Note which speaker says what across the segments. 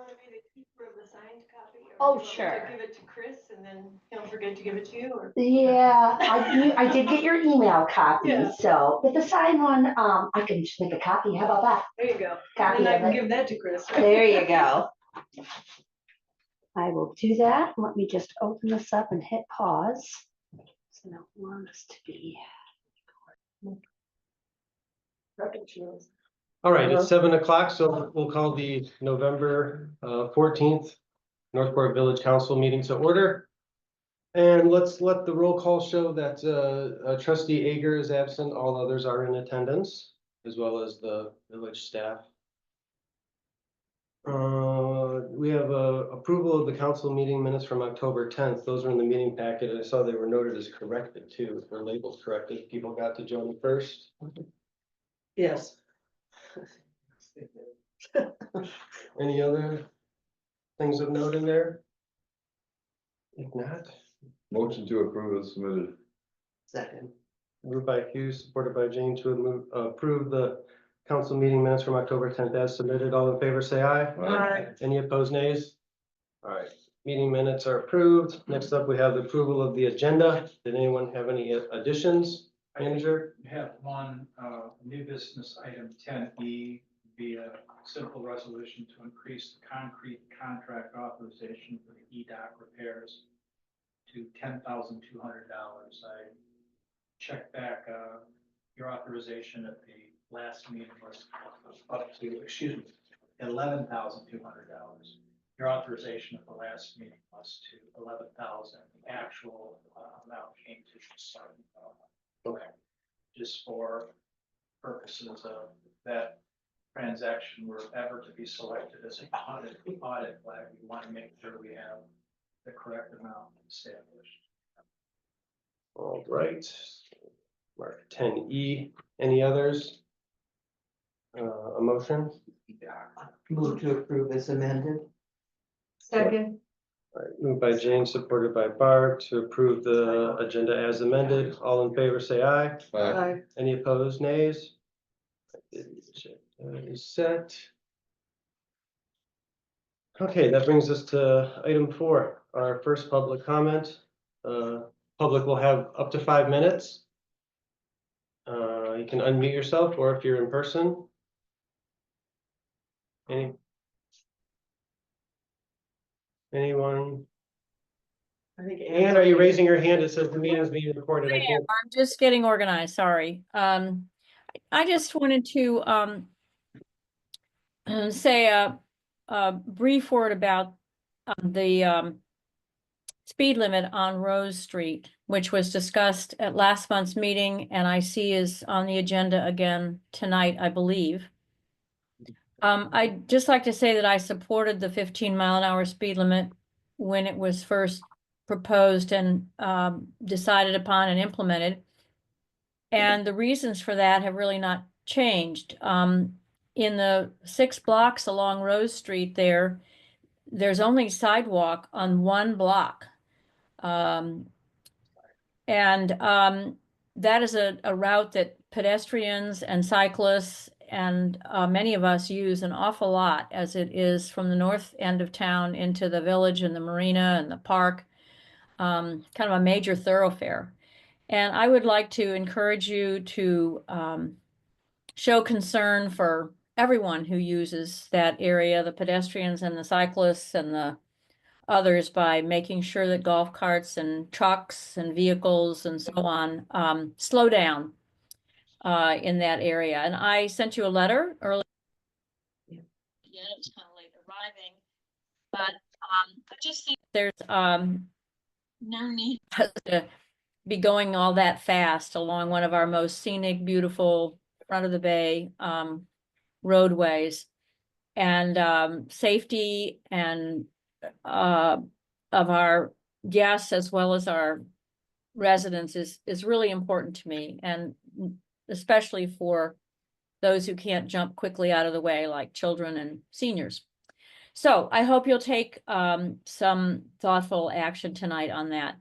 Speaker 1: want to be the keeper of the signed copy? Or
Speaker 2: Oh,
Speaker 1: do you want me to
Speaker 2: sure.
Speaker 1: give it to Chris and then he'll forget to give it to you, or?
Speaker 2: Yeah, I did get your email copy,
Speaker 1: Yeah.
Speaker 2: so, but the signed one, I can just make a copy, how about that?
Speaker 1: There you go.
Speaker 2: Copy
Speaker 1: And then I
Speaker 2: of
Speaker 1: can
Speaker 2: it.
Speaker 1: give that to Chris.
Speaker 2: There you go. I will do that. Let me just open this up and hit pause. So I don't want us to be.
Speaker 3: All right, it's 7 o'clock, so we'll call the November 14th Northport Village Council meeting to order. And let's let the roll call show that trustee Ager is absent. All others are in attendance, as well as the village staff. We have approval of the council meeting minutes from October 10th. Those are in the meeting packet. I saw they were noted as corrected too. If they're labeled corrected, people got to Joni first.
Speaker 1: Yes.
Speaker 3: Any other things of note in there? If not,
Speaker 4: Motion to approve is submitted.
Speaker 1: Second.
Speaker 3: moved by Hughes, supported by Jane to approve the council meeting minutes from October 10th as submitted. All in favor, say aye.
Speaker 1: Aye.
Speaker 3: Any opposed, nays? All right, meeting minutes are approved. Next up, we have the approval of the agenda. Did anyone have any additions? Manager?
Speaker 5: We have one new business item 10E, be a simple resolution to increase the concrete contract authorization for the EDOC repairs to $10,200. I checked back, your authorization at the last meeting was up to, $11,200. Your authorization at the last meeting was to $11,000. The actual amount came to $7,000.
Speaker 3: Okay.
Speaker 5: Just for purposes of that transaction were ever to be selected as an audit flag, we want to make sure we have the correct amount established.
Speaker 3: All right. Mark 10E. Any others? A motion?
Speaker 6: Move to approve as amended.
Speaker 1: Second.
Speaker 3: All right, moved by Jane, supported by Barb to approve the agenda as amended. All in favor, say aye.
Speaker 1: Aye.
Speaker 3: Any opposed, nays? That is set. Okay, that brings us to item 4, our first public comment. Public will have up to 5 minutes. You can unmute yourself, or if you're in person. Anyone?
Speaker 1: I think.
Speaker 3: And are you raising your hand? It says the meeting is being recorded. I can't.
Speaker 7: I'm just getting organized, sorry. I just wanted to say a brief word about the speed limit on Rose Street, which was discussed at last month's meeting, and I see is on the agenda again tonight, I believe. I'd just like to say that I supported the 15-mile-an-hour speed limit when it was first proposed and decided upon and implemented. And the reasons for that have really not changed. In the 6 blocks along Rose Street there's only sidewalk on 1 block. That is a route that pedestrians and cyclists and many of us use an awful lot, as it is from the north end of town into the village and the marina and the park, kind of a major thoroughfare. And I would like to encourage you to show concern for everyone who uses that area, the pedestrians and the cyclists and the others, by making sure that golf carts and trucks and vehicles and so on slow down in that area. And I sent you a letter earlier. Yeah, it was kind of late arriving, but I just think there's no need to be going all that fast along one of our most scenic, beautiful front of the bay roadways. And safety and of our guests as well as our residents is really important to me, and especially for those who can't jump quickly out of the way, like children and seniors. So I hope you'll take some thoughtful action tonight on that.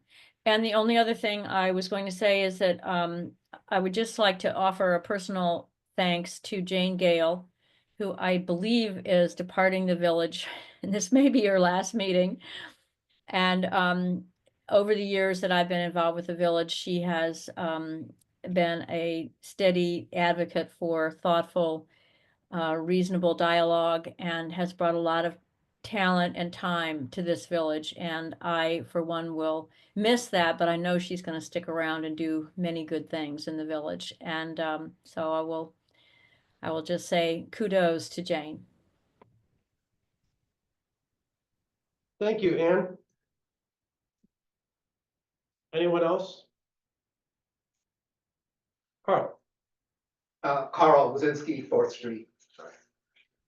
Speaker 7: And the only other thing I was going to say is that I would just like to offer a personal thanks to Jane Gale, who I believe is departing the village, and this may be your last meeting. And over the years that I've been involved with the village, she has been a steady advocate for thoughtful, reasonable dialogue, and has brought a lot of talent and time to this village. And I, for one, will miss that, but I know she's going to stick around and do many good things in the village. And so I will just say kudos to Jane.
Speaker 3: Thank you, Ann. Anyone else? Carl?
Speaker 8: Carl Wazinski, 4th Street. Sorry.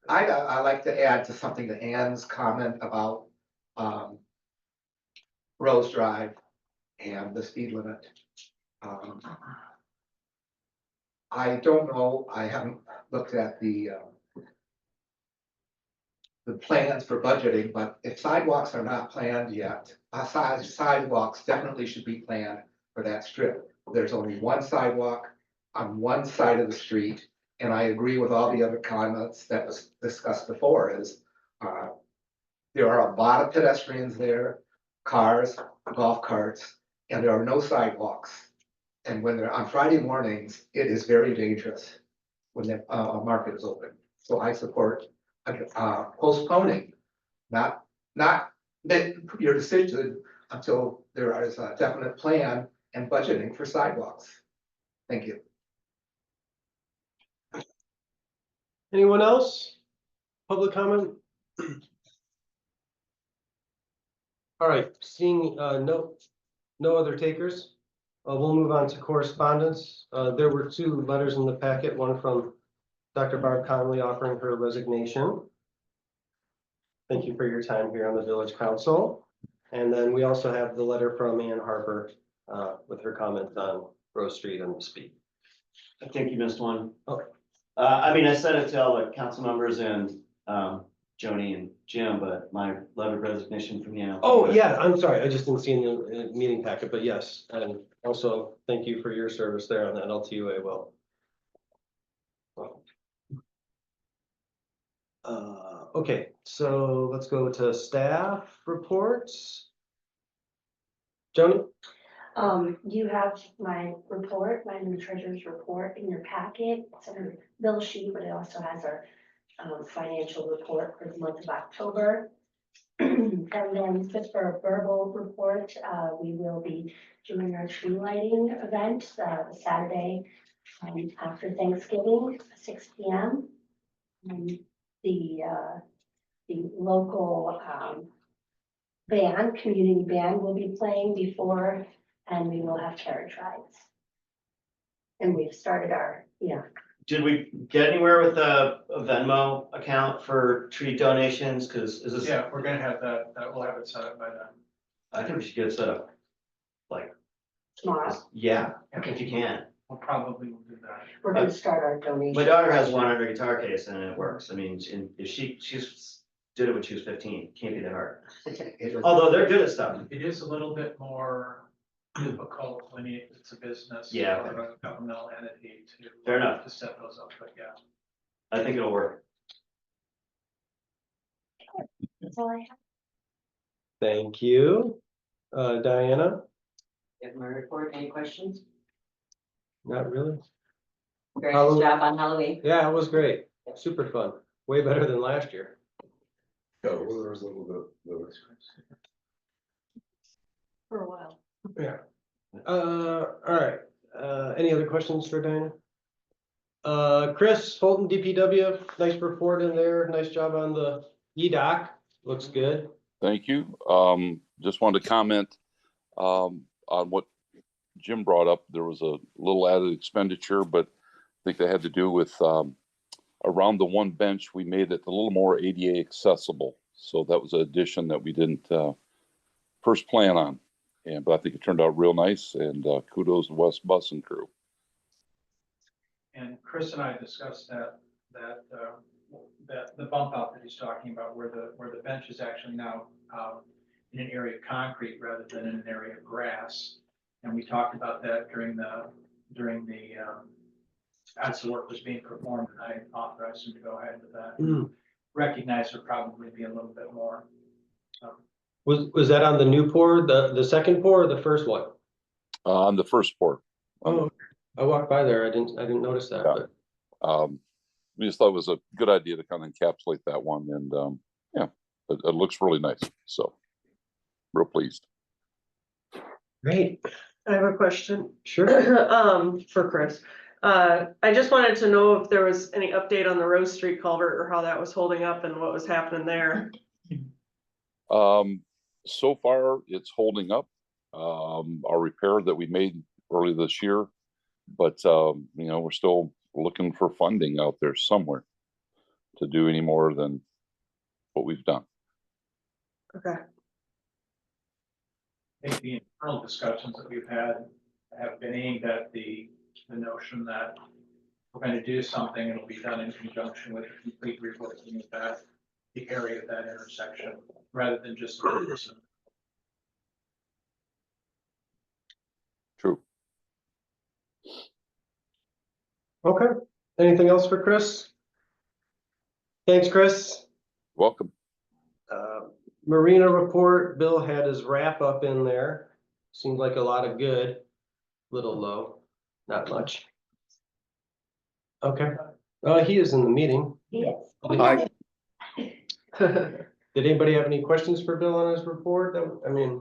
Speaker 8: I like to add to something to Ann's comment about Rose Drive and the speed limit. I don't know, I haven't looked at the plans for budgeting, but if sidewalks are not planned yet, sidewalks definitely should be planned for that strip. There's only one sidewalk on one side of the street, and I agree with all the other comments that was discussed before, is there are a lot of pedestrians there, cars, golf carts, and there are no sidewalks. And when they're on Friday mornings, it is very dangerous when the market is open. So I support postponing, not make your decision until there is a definite plan and budgeting for sidewalks. Thank you.
Speaker 3: Anyone else? Public comment? All right, seeing no other takers, we'll move on to correspondence. There were 2 letters in the packet, one from Dr. Barb Conley offering her resignation. Thank you for your time here on the Village Council. And then we also have the letter from Ann Harper with her comments on Rose Street and the speed.
Speaker 9: I think you missed one.
Speaker 3: Oh.
Speaker 9: I mean, I said it to all the council members and Joni and Jim, but my letter of resignation from the NLT.
Speaker 3: Oh, yeah, I'm sorry, I just didn't see in the meeting packet, but yes, and also thank you for your service there on the NLTUA. Well. Okay, so let's go to staff reports. Joni?
Speaker 2: You have my report, my new treasurer's report in your packet. It's a bill sheet, but it also has our financial report for the month of October. And then just for a verbal report, we will be doing our tree lighting event Saturday after Thanksgiving, 6 p.m. The local community band will be playing before, and we will have carriage rides. And we've started our,
Speaker 9: Did we get anywhere with a Venmo account for tree donations? Cause is this?
Speaker 5: Yeah, we're gonna have that, we'll have it set up by then.
Speaker 9: I think we should get it set up. Like,
Speaker 2: tomorrow.
Speaker 9: yeah, if you can.
Speaker 5: We'll probably will do that.
Speaker 2: We're gonna start our donation.
Speaker 9: My daughter has one on her guitar case and it works. I mean, if she's did it when she was 15, can't be that hard. Although they're good at stuff.
Speaker 5: It is a little bit more difficult when it's a business.
Speaker 9: Yeah.
Speaker 5: Or a governmental entity to.
Speaker 9: Fair enough.
Speaker 5: To set those up, but yeah.
Speaker 9: I think it'll work.
Speaker 2: That's all I have.
Speaker 3: Thank you. Diana?
Speaker 1: Get my report, any questions?
Speaker 3: Not really.
Speaker 1: Great
Speaker 3: Halloween.
Speaker 1: job on Halloween.
Speaker 3: Yeah, it was great. Super fun. Way better than last year.
Speaker 4: Yeah, the weather was a little bit.
Speaker 1: For a while.
Speaker 3: Yeah. All right. Any other questions for Diana? Chris Fulton, DPW, nice report in there. Nice job on the EDOC. Looks good.
Speaker 10: Thank you. Just wanted to comment on what Jim brought up. There was a little added expenditure, but I think that had to do with around the one bench, we made it a little more ADA accessible. So that was an addition that we didn't first plan on. But I think it turned out real nice, and kudos to West Bus and crew.
Speaker 5: And Chris and I discussed that the bump out that he's talking about, where the bench is actually now in an area of concrete rather than in an area of grass. And we talked about that during the as the work was being performed, I authorized him to go ahead with that.
Speaker 3: Mm.
Speaker 5: Recognize there'd probably be a little bit more.
Speaker 3: Was that on the new pour, the second pour or the first one?
Speaker 10: On the first pour.
Speaker 3: Oh, I walked by there. I didn't notice that,
Speaker 10: Yeah.
Speaker 3: but
Speaker 10: We just thought it was a good idea to kind of encapsulate that one, and yeah, it looks really nice, so real pleased.
Speaker 3: great,
Speaker 11: I have a question,
Speaker 3: sure.
Speaker 11: for Chris. I just wanted to know if there was any update on the Rose Street culvert or how that was holding up and what was happening there.
Speaker 10: So far, it's holding up. Our repair that we made early this year, but you know, we're still looking for funding out there somewhere to do any more than what we've done.
Speaker 11: Okay.
Speaker 5: I think the internal discussions that we've had have been aimed at the notion that we're going to do something, it'll be done in conjunction with a complete reworking of that, the area of that intersection, rather than just.
Speaker 10: True.
Speaker 3: Okay, anything else for Chris? Thanks, Chris.
Speaker 10: Welcome.
Speaker 3: Marina report, Bill had his wrap up in there. Seemed like a lot of good, little low, not much. Okay, he is in the meeting.
Speaker 2: Yes.
Speaker 4: Hi.
Speaker 3: Did anybody have any questions for Bill on his report? I mean.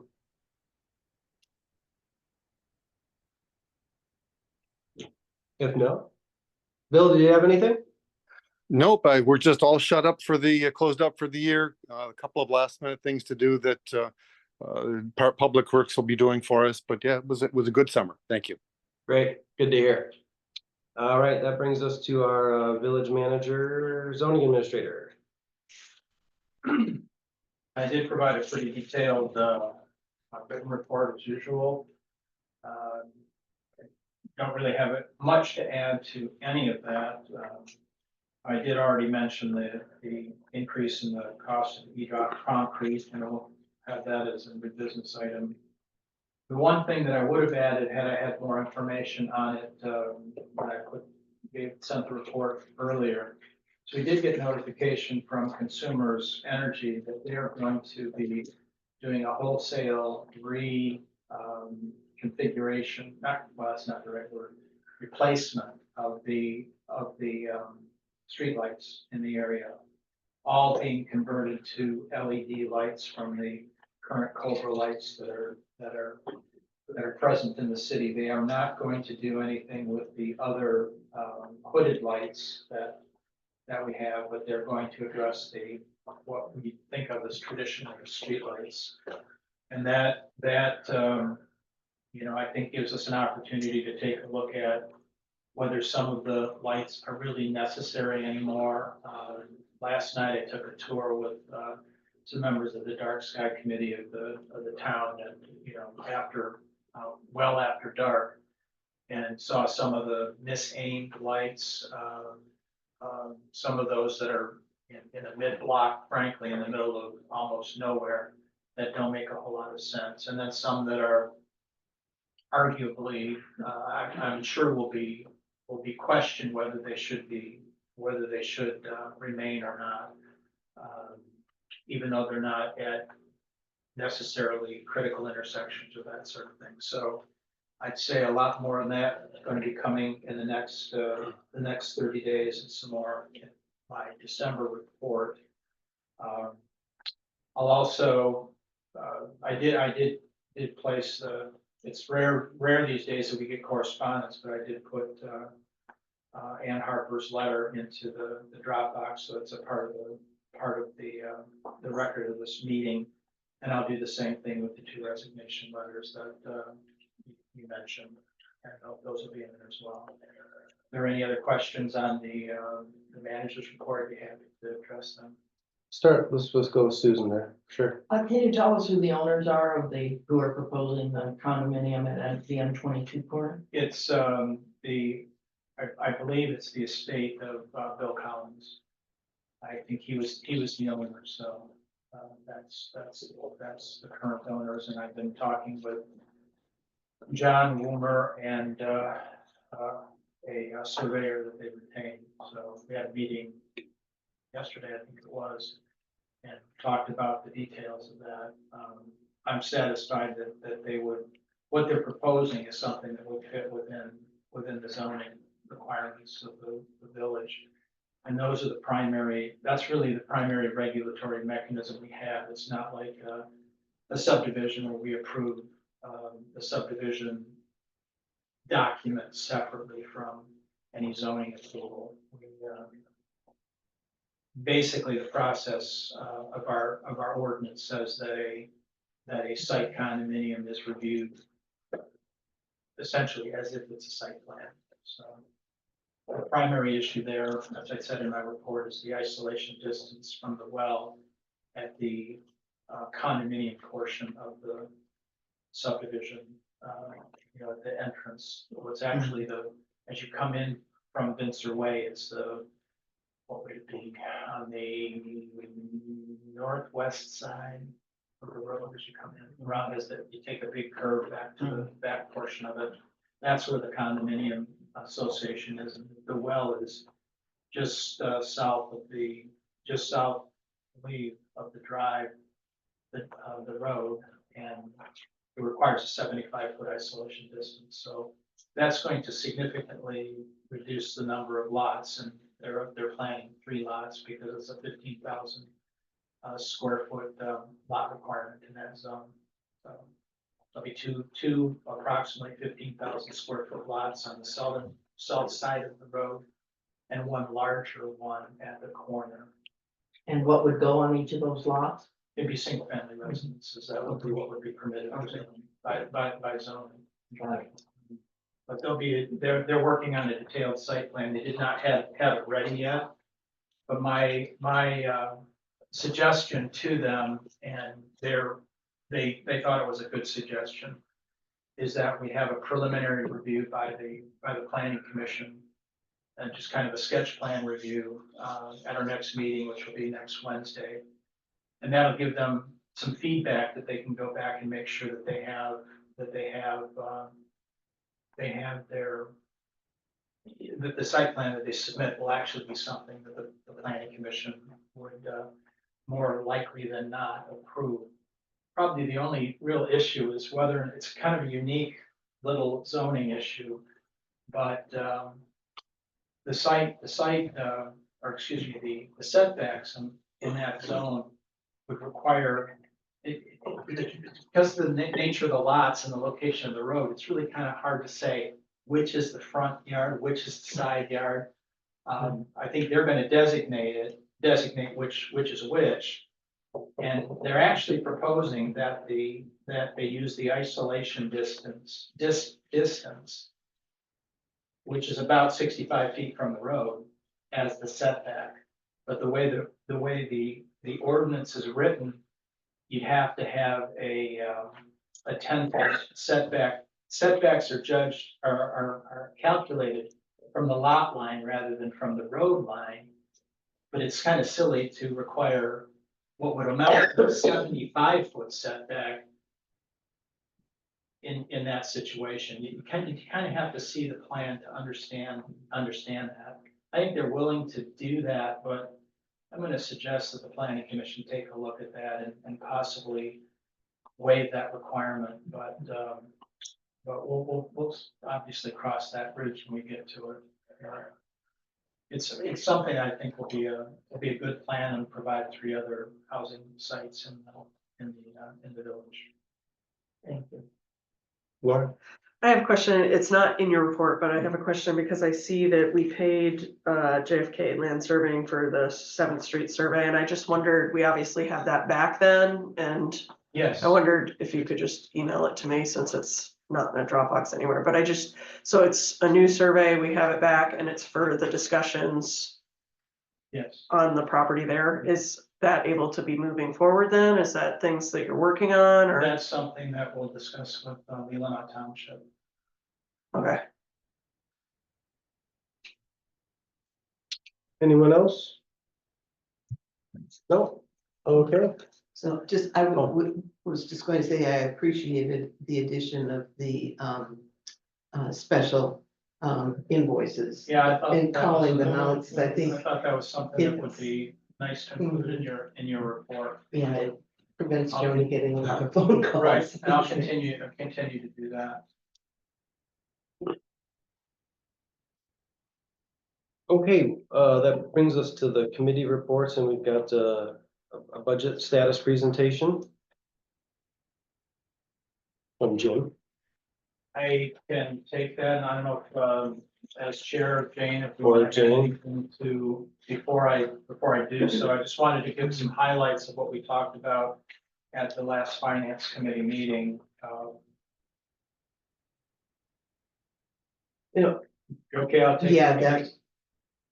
Speaker 3: If no, Bill, do you have anything?
Speaker 4: Nope, we're just all shut up for the, closed up for the year. A couple of last minute things to do that Public Works will be doing for us, but yeah, it was a good summer. Thank you.
Speaker 3: Great, good to hear. All right, that brings us to our village manager, zoning administrator.
Speaker 5: I did provide a pretty detailed written report as usual. Don't really have much to add to any of that. I did already mention the increase in the cost of EDOT concrete, and we'll have that as a new business item. The one thing that I would have added had I had more information on it, when I sent the report earlier. So we did get notification from Consumers Energy that they are going to be doing a wholesale configuration, that's not the right word, replacement of the streetlights in the area, all being converted to LED lights from the current Cobra lights that are present in the city. They are not going to do anything with the other hooded lights that we have, but they're going to address what we think of as traditional streetlights. And that you know, I think gives us an opportunity to take a look at whether some of the lights are really necessary anymore. Last night I took a tour with some members of the Dark Sky Committee of the town, and you know, well after dark, and saw some of the misaimed lights, some of those that are in a mid block, frankly, in the middle of almost nowhere, that don't make a whole lot of sense, and then some that are arguably, I'm sure will be questioned whether they should remain or not, even though they're not at necessarily critical intersections or that sort of thing. So I'd say a lot more on that is going to be coming in the next 30 days, and some more in my December report. I'll also, I did place it's rare these days that we get correspondence, but I did put Ann Harper's letter into the Dropbox, so it's a part of the record of this meeting. And I'll do the same thing with the 2 resignation letters that you mentioned, and those will be in there as well. Are there any other questions on the manager's report? I'd be happy to address them.
Speaker 3: Let's go with Susan there, sure.
Speaker 6: Can you tell us who the owners are who are proposing the condominium at the M22 corner?
Speaker 5: It's I believe it's the estate of Bill Collins. I think he was the owner, so that's the current owners, and I've been talking with John Woomer and a surveyor that they retained. So we had a meeting yesterday, I think it was, and talked about the details of that. I'm satisfied that they would, what they're proposing is something that would fit within the zoning requirements of the village. And those are the primary, that's really the primary regulatory mechanism we have. It's not like a subdivision where we approve the subdivision document separately from any zoning approval. Basically, the process of our ordinance says that a site condominium is reviewed essentially as if it's a site plan. So the primary issue there, as I said in my report, is the isolation distance from the well at the condominium portion of the subdivision, at the entrance. What's actually as you come in from Vincer Way, it's what would it be, on the northwest side of the road as you come in. Around you take a big curve back to the back portion of it. That's where the condominium association is. And the well is just south, I believe, of the drive, the road, and it requires a 75-foot isolation distance. So that's going to significantly reduce the number of lots, and they're planning 3 lots because it's a 15,000 square foot lot requirement in that zone. So there'll be two approximately 15,000 square foot lots on the south side of the road, and one larger one at the corner.
Speaker 6: And what would go on each of those lots?
Speaker 5: It'd be single family residences. That would be what would be permitted by zoning. But they're working on a detailed site plan. They did not have it ready yet. But my suggestion to them, and they thought it was a good suggestion, is that we have a preliminary review by the planning commission, and just kind of a sketch plan review at our next meeting, which will be next Wednesday. And that'll give them some feedback that they can go back and make sure that they have the site plan that they submit will actually be something that the planning commission would more likely than not approve. Probably the only real issue is whether it's kind of a unique little zoning issue, but the setbacks in that zone would require because of the nature of the lots and the location of the road, it's really kind of hard to say which is the front yard, which is the side yard. I think they're going to designate which is which. And they're actually proposing that they use the isolation distance, which is about 65 feet from the road, as the setback. But the way the ordinance is written, you'd have to have a 10-foot setback. Setbacks are calculated from the lot line rather than from the road line. But it's kind of silly to require what would amount to a 75-foot setback in that situation. You kind of have to see the plan to understand that. I think they're willing to do that, but I'm going to suggest that the planning commission take a look at that and possibly waive that requirement. But we'll obviously cross that bridge when we get to it. It's something I think will be a good plan and provide 3 other housing sites in the village.
Speaker 6: Thank you.
Speaker 3: Laura?
Speaker 11: I have a question. It's not in your report, but I have a question because I see that we paid JFK Land Surveying for the 7th Street survey, and I just wondered, we obviously have that back then, and
Speaker 5: Yes.
Speaker 11: I wondered if you could just email it to me since it's not in a Dropbox anywhere, but so it's a new survey, we have it back, and it's for the discussions
Speaker 5: Yes.
Speaker 11: on the property there. Is that able to be moving forward then? Is that things that you're working on, or?
Speaker 5: That's something that we'll discuss with Leelanau Township.
Speaker 11: Okay.
Speaker 3: Anyone else? No? Okay.
Speaker 12: So just, was just going to say, I appreciated the addition of the special invoices.
Speaker 5: Yeah, I thought.
Speaker 12: And
Speaker 5: that
Speaker 12: calling
Speaker 5: was-
Speaker 12: them out, 'cause I think
Speaker 5: I thought that was something that would
Speaker 12: it's-
Speaker 5: be nice to include in your report.
Speaker 12: Yeah, it prevents Joni getting a lot of phone calls.
Speaker 5: Right, and I'll continue to do that.
Speaker 3: Okay, that brings us to the committee reports, and we've got a budget status presentation from Jim.
Speaker 5: I can take that, and I don't know if, as chair, Jane, if you
Speaker 3: Or
Speaker 5: want to
Speaker 3: Jane.
Speaker 5: anything to, before I do so, I just wanted to give some highlights of what we talked about at the last finance committee meeting.
Speaker 12: You know,
Speaker 5: Okay, I'll take.
Speaker 12: yeah,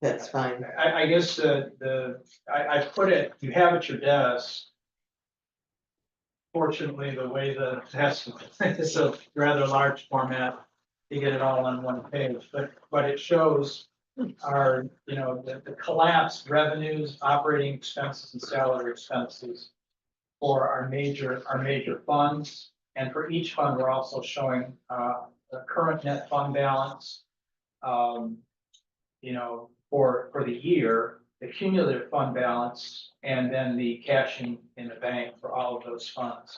Speaker 12: that's fine.
Speaker 5: I guess I put it, you have at your desk. Fortunately, the way the test is a rather large format, you get it all on one page, but it shows our, the collapsed revenues, operating expenses and salary expenses for our major funds. And for each fund, we're also showing the current net fund balance. For the year, the cumulative fund balance, and then the cash in the bank for all of those funds.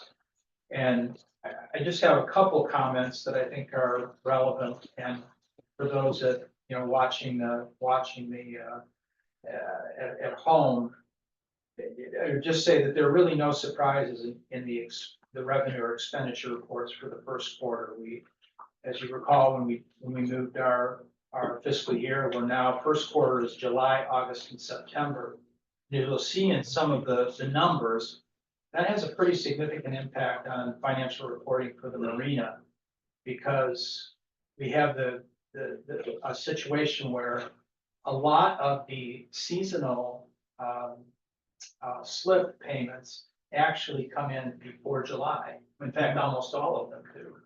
Speaker 5: And I just have a couple comments that I think are relevant, and for those that, watching the at home, I would just say that there are really no surprises in the revenue or expenditure reports for the first quarter. As you recall, when we moved our fiscal year, we're now, first quarter is July, August, and September. You'll see in some of the numbers, that has a pretty significant impact on financial reporting for the marina, because we have a situation where a lot of the seasonal slip payments actually come in before July. In fact, almost all of them do.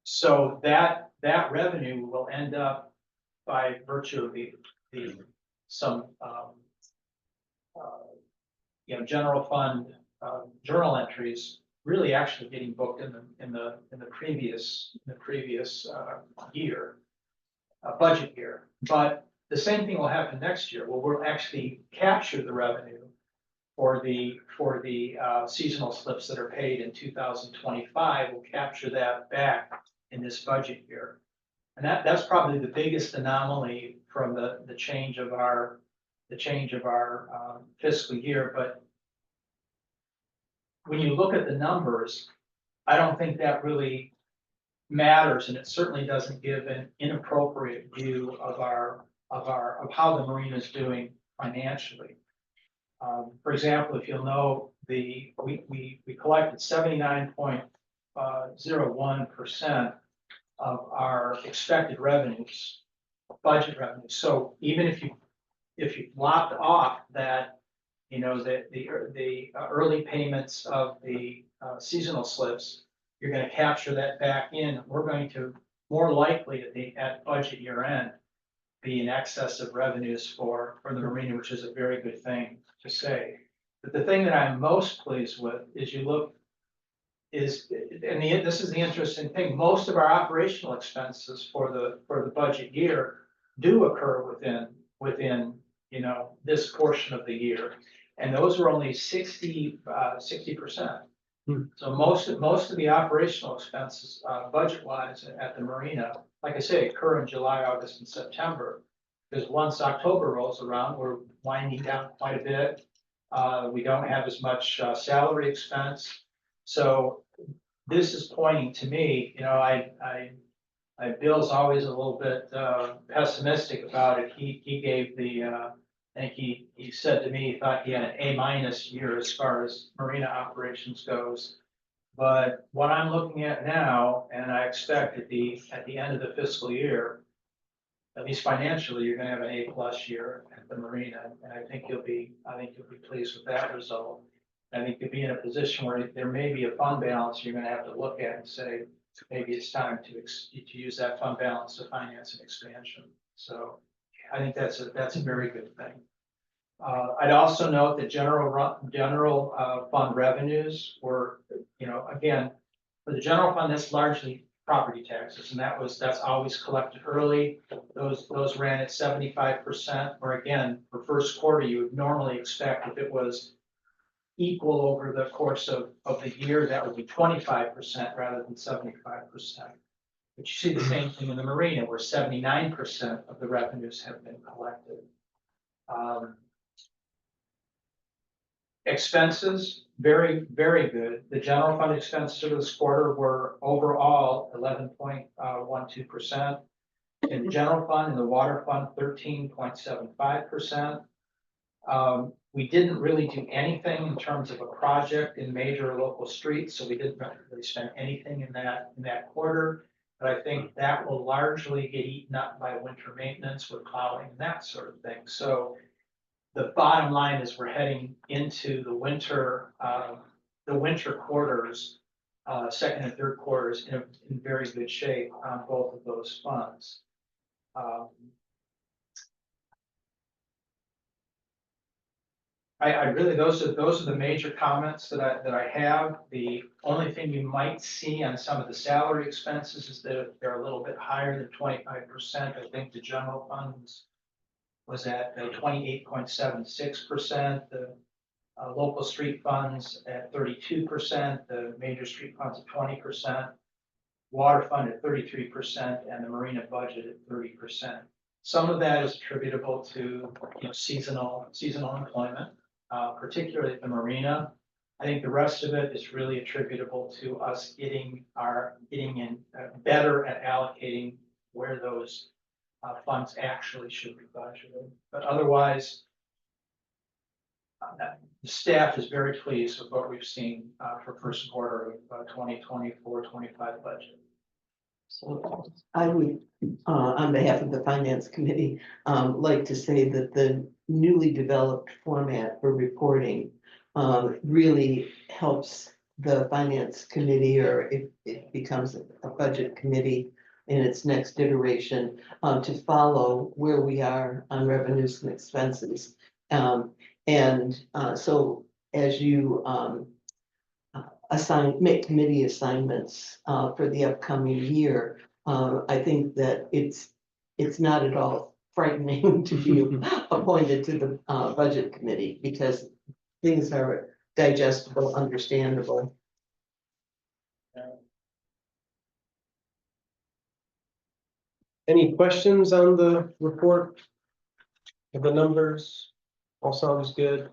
Speaker 5: So that revenue will end up, by virtue of some general fund journal entries, really actually getting booked in the previous year, budget year. But the same thing will happen next year, where we'll actually capture the revenue for the seasonal slips that are paid in 2025. We'll capture that back in this budget year. And that's probably the biggest anomaly from the change of our fiscal year. But when you look at the numbers, I don't think that really matters, and it certainly doesn't give an inappropriate view of how the marina is doing financially. For example, if you'll know, we collected 79.01% of our expected revenues, budget revenues. So even if you lopped off that, the early payments of the seasonal slips, you're going to capture that back in. We're going to more likely at budget year end be in excess of revenues for the marina, which is a very good thing to say. But the thing that I'm most pleased with is this is the interesting thing, most of our operational expenses for the budget year do occur within this portion of the year. And those are only 60%. So most of the operational expenses, budget-wise at the marina, like I say, occur in July, August, and September. Because once October rolls around, we're winding down quite a bit. We don't have as much salary expense. So this is pointing to me, Bill's always a little bit pessimistic about it. He gave I think he said to me he thought he had an A- year as far as marina operations goes. But what I'm looking at now, and I expect at the end of the fiscal year, at least financially, you're going to have an A+ year at the marina, and I think you'll be pleased with that result. I think you'll be in a position where there may be a fund balance you're going to have to look at and say, maybe it's time to use that fund balance to finance an expansion. So I think that's a very good thing. I'd also note that general fund revenues were, again, for the general fund, that's largely property taxes, and that's always collected early. Those ran at 75%, or again, for first quarter, you would normally expect if it was equal over the course of the year, that would be 25% rather than 75%. But you see the same thing in the marina, where 79% of the revenues have been collected. Expenses, very, very good. The general fund expenses for this quarter were overall 11.12%. In the general fund and the water fund, 13.75%. We didn't really do anything in terms of a project in major local streets, so we didn't really spend anything in that quarter. But I think that will largely get eaten up by winter maintenance with plowing and that sort of thing. So the bottom line is we're heading into the winter quarters, second and third quarters in very good shape on both of those funds. I really, those are the major comments that I have. The only thing you might see on some of the salary expenses is that they're a little bit higher than 25%. I think the general funds was at 28.76%, the local street funds at 32%, the major street funds at 20%, water fund at 33%, and the marina budget at 30%. Some of that is attributable to seasonal employment. Particularly at the marina. I think the rest of it is really attributable to us getting in better at allocating where those funds actually should be budgeted. But otherwise, the staff is very pleased with what we've seen for first quarter of 2024-25 budget.
Speaker 12: So I would, on behalf of the finance committee, like to say that the newly developed format for reporting really helps the finance committee, or if it becomes a budget committee in its next iteration, to follow where we are on revenues and expenses. So as you make committee assignments for the upcoming year, I think that it's not at all frightening to be appointed to the budget committee, because things are digestible, understandable.
Speaker 3: Any questions on the report? Of the numbers? All sounds good.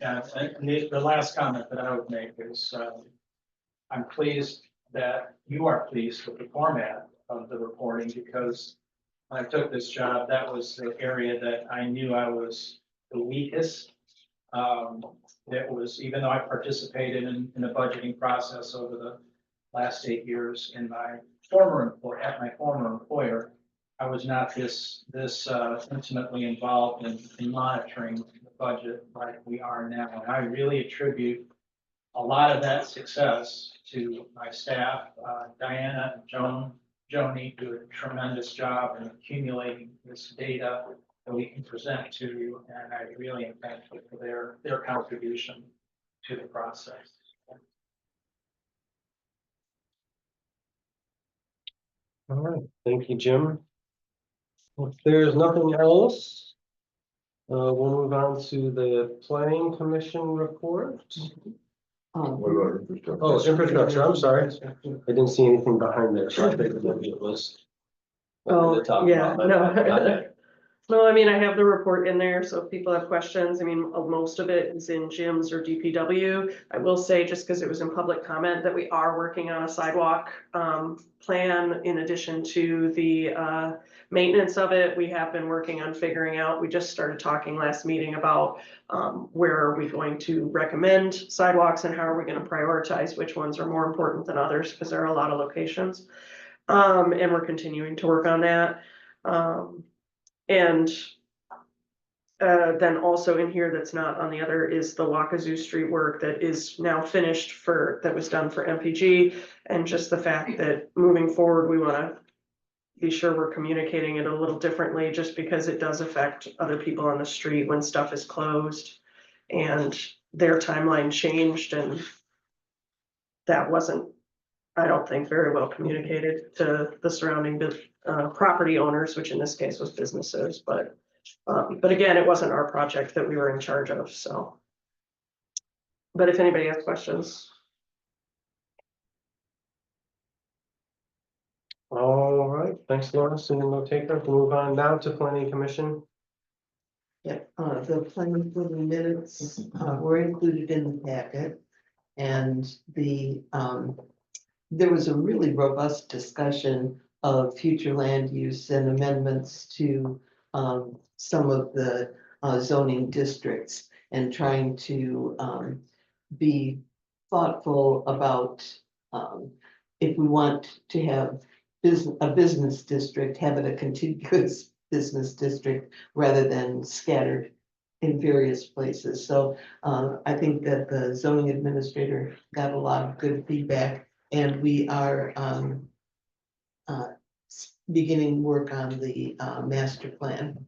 Speaker 5: Yeah, and the last comment that I would make is, I'm pleased that you are pleased with the format of the reporting, because when I took this job, that was the area that I knew I was the weakest. That was, even though I participated in the budgeting process over the last 8 years at my former employer, I was not this intimately involved in monitoring the budget like we are now. And I really attribute a lot of that success to my staff. Diana and Joni do a tremendous job in accumulating this data that we can present to you, and I really am thankful for their contribution to the process.
Speaker 3: All right, thank you, Jim. If there's nothing else, we'll move on to the planning commission report. Oh, infrastructure, I'm sorry. I didn't see anything behind there, so I figured maybe it was.
Speaker 11: Oh, yeah, no. No, I mean, I have the report in there, so if people have questions, I mean, most of it is in Jim's or DPW. I will say, just because it was in public comment, that we are working on a sidewalk plan in addition to the maintenance of it. We have been working on figuring out, we just started talking last meeting about where are we going to recommend sidewalks and how are we going to prioritize which ones are more important than others, because there are a lot of locations. And we're continuing to work on that. And then also in here that's not on the other is the Wakazu Street work that is now finished that was done for MPG. And just the fact that moving forward, we want to be sure we're communicating it a little differently, just because it does affect other people on the street when stuff is closed and their timeline changed, and that wasn't I don't think, very well communicated to the surrounding property owners, which in this case was businesses, but again, it wasn't our project that we were in charge of, so. But if anybody has questions.
Speaker 3: All right, thanks, Laura. Single note taker. We'll move on now to planning commission.
Speaker 12: Yep, the plan for the minutes, were included in the packet. And there was a really robust discussion of future land use and amendments to, some of the zoning districts and trying to, be thoughtful about, if we want to have a business district, have it a contiguous business district rather than scattered in various places. So I think that the zoning administrator got a lot of good feedback, and we are beginning work on the master plan.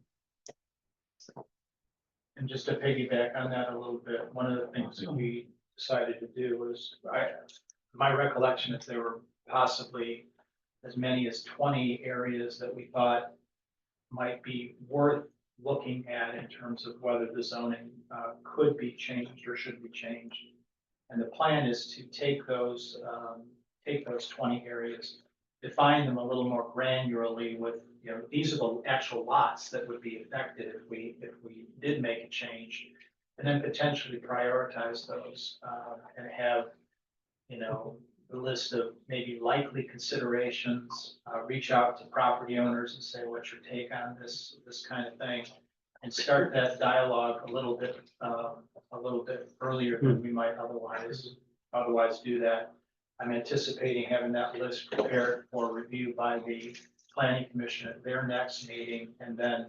Speaker 5: And just to piggyback on that a little bit, one of the things that we decided to do was, my recollection is there were possibly as many as 20 areas that we thought might be worth looking at in terms of whether the zoning could be changed or should be changed. And the plan is to take those 20 areas, define them a little more granularly with, you know, these are the actual lots that would be affected if we did make a change, and then potentially prioritize those and have, you know, the list of maybe likely considerations, reach out to property owners and say, what's your take on this kind of thing? And start that dialogue a little bit earlier than we might otherwise do that. I'm anticipating having that list prepared for review by the planning commission at their next meeting, and then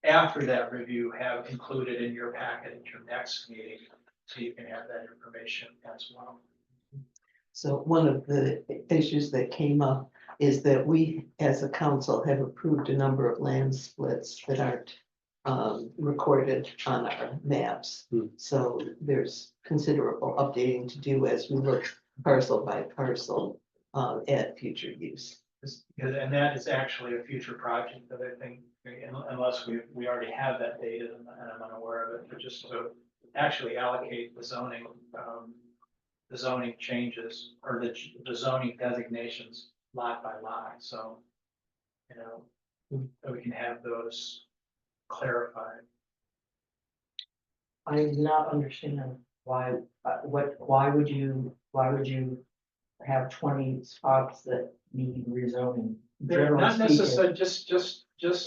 Speaker 5: after that review, have included in your packet at your next meeting, so you can have that information as well.
Speaker 12: So one of the issues that came up is that we, as a council, have approved a number of land splits that aren't recorded on our maps. So there's considerable updating to do as we look parcel by parcel at future use.
Speaker 5: And that is actually a future project that I think, unless we already have that data and I'm unaware of it, but just to actually allocate the zoning changes or the zoning designations lot by lot. So, you know, that we can have those clarified.
Speaker 6: I do not understand why, why would you have 20 spots that need rezoning?
Speaker 5: They're
Speaker 6: Generally
Speaker 5: not
Speaker 6: speaking,
Speaker 5: necessarily just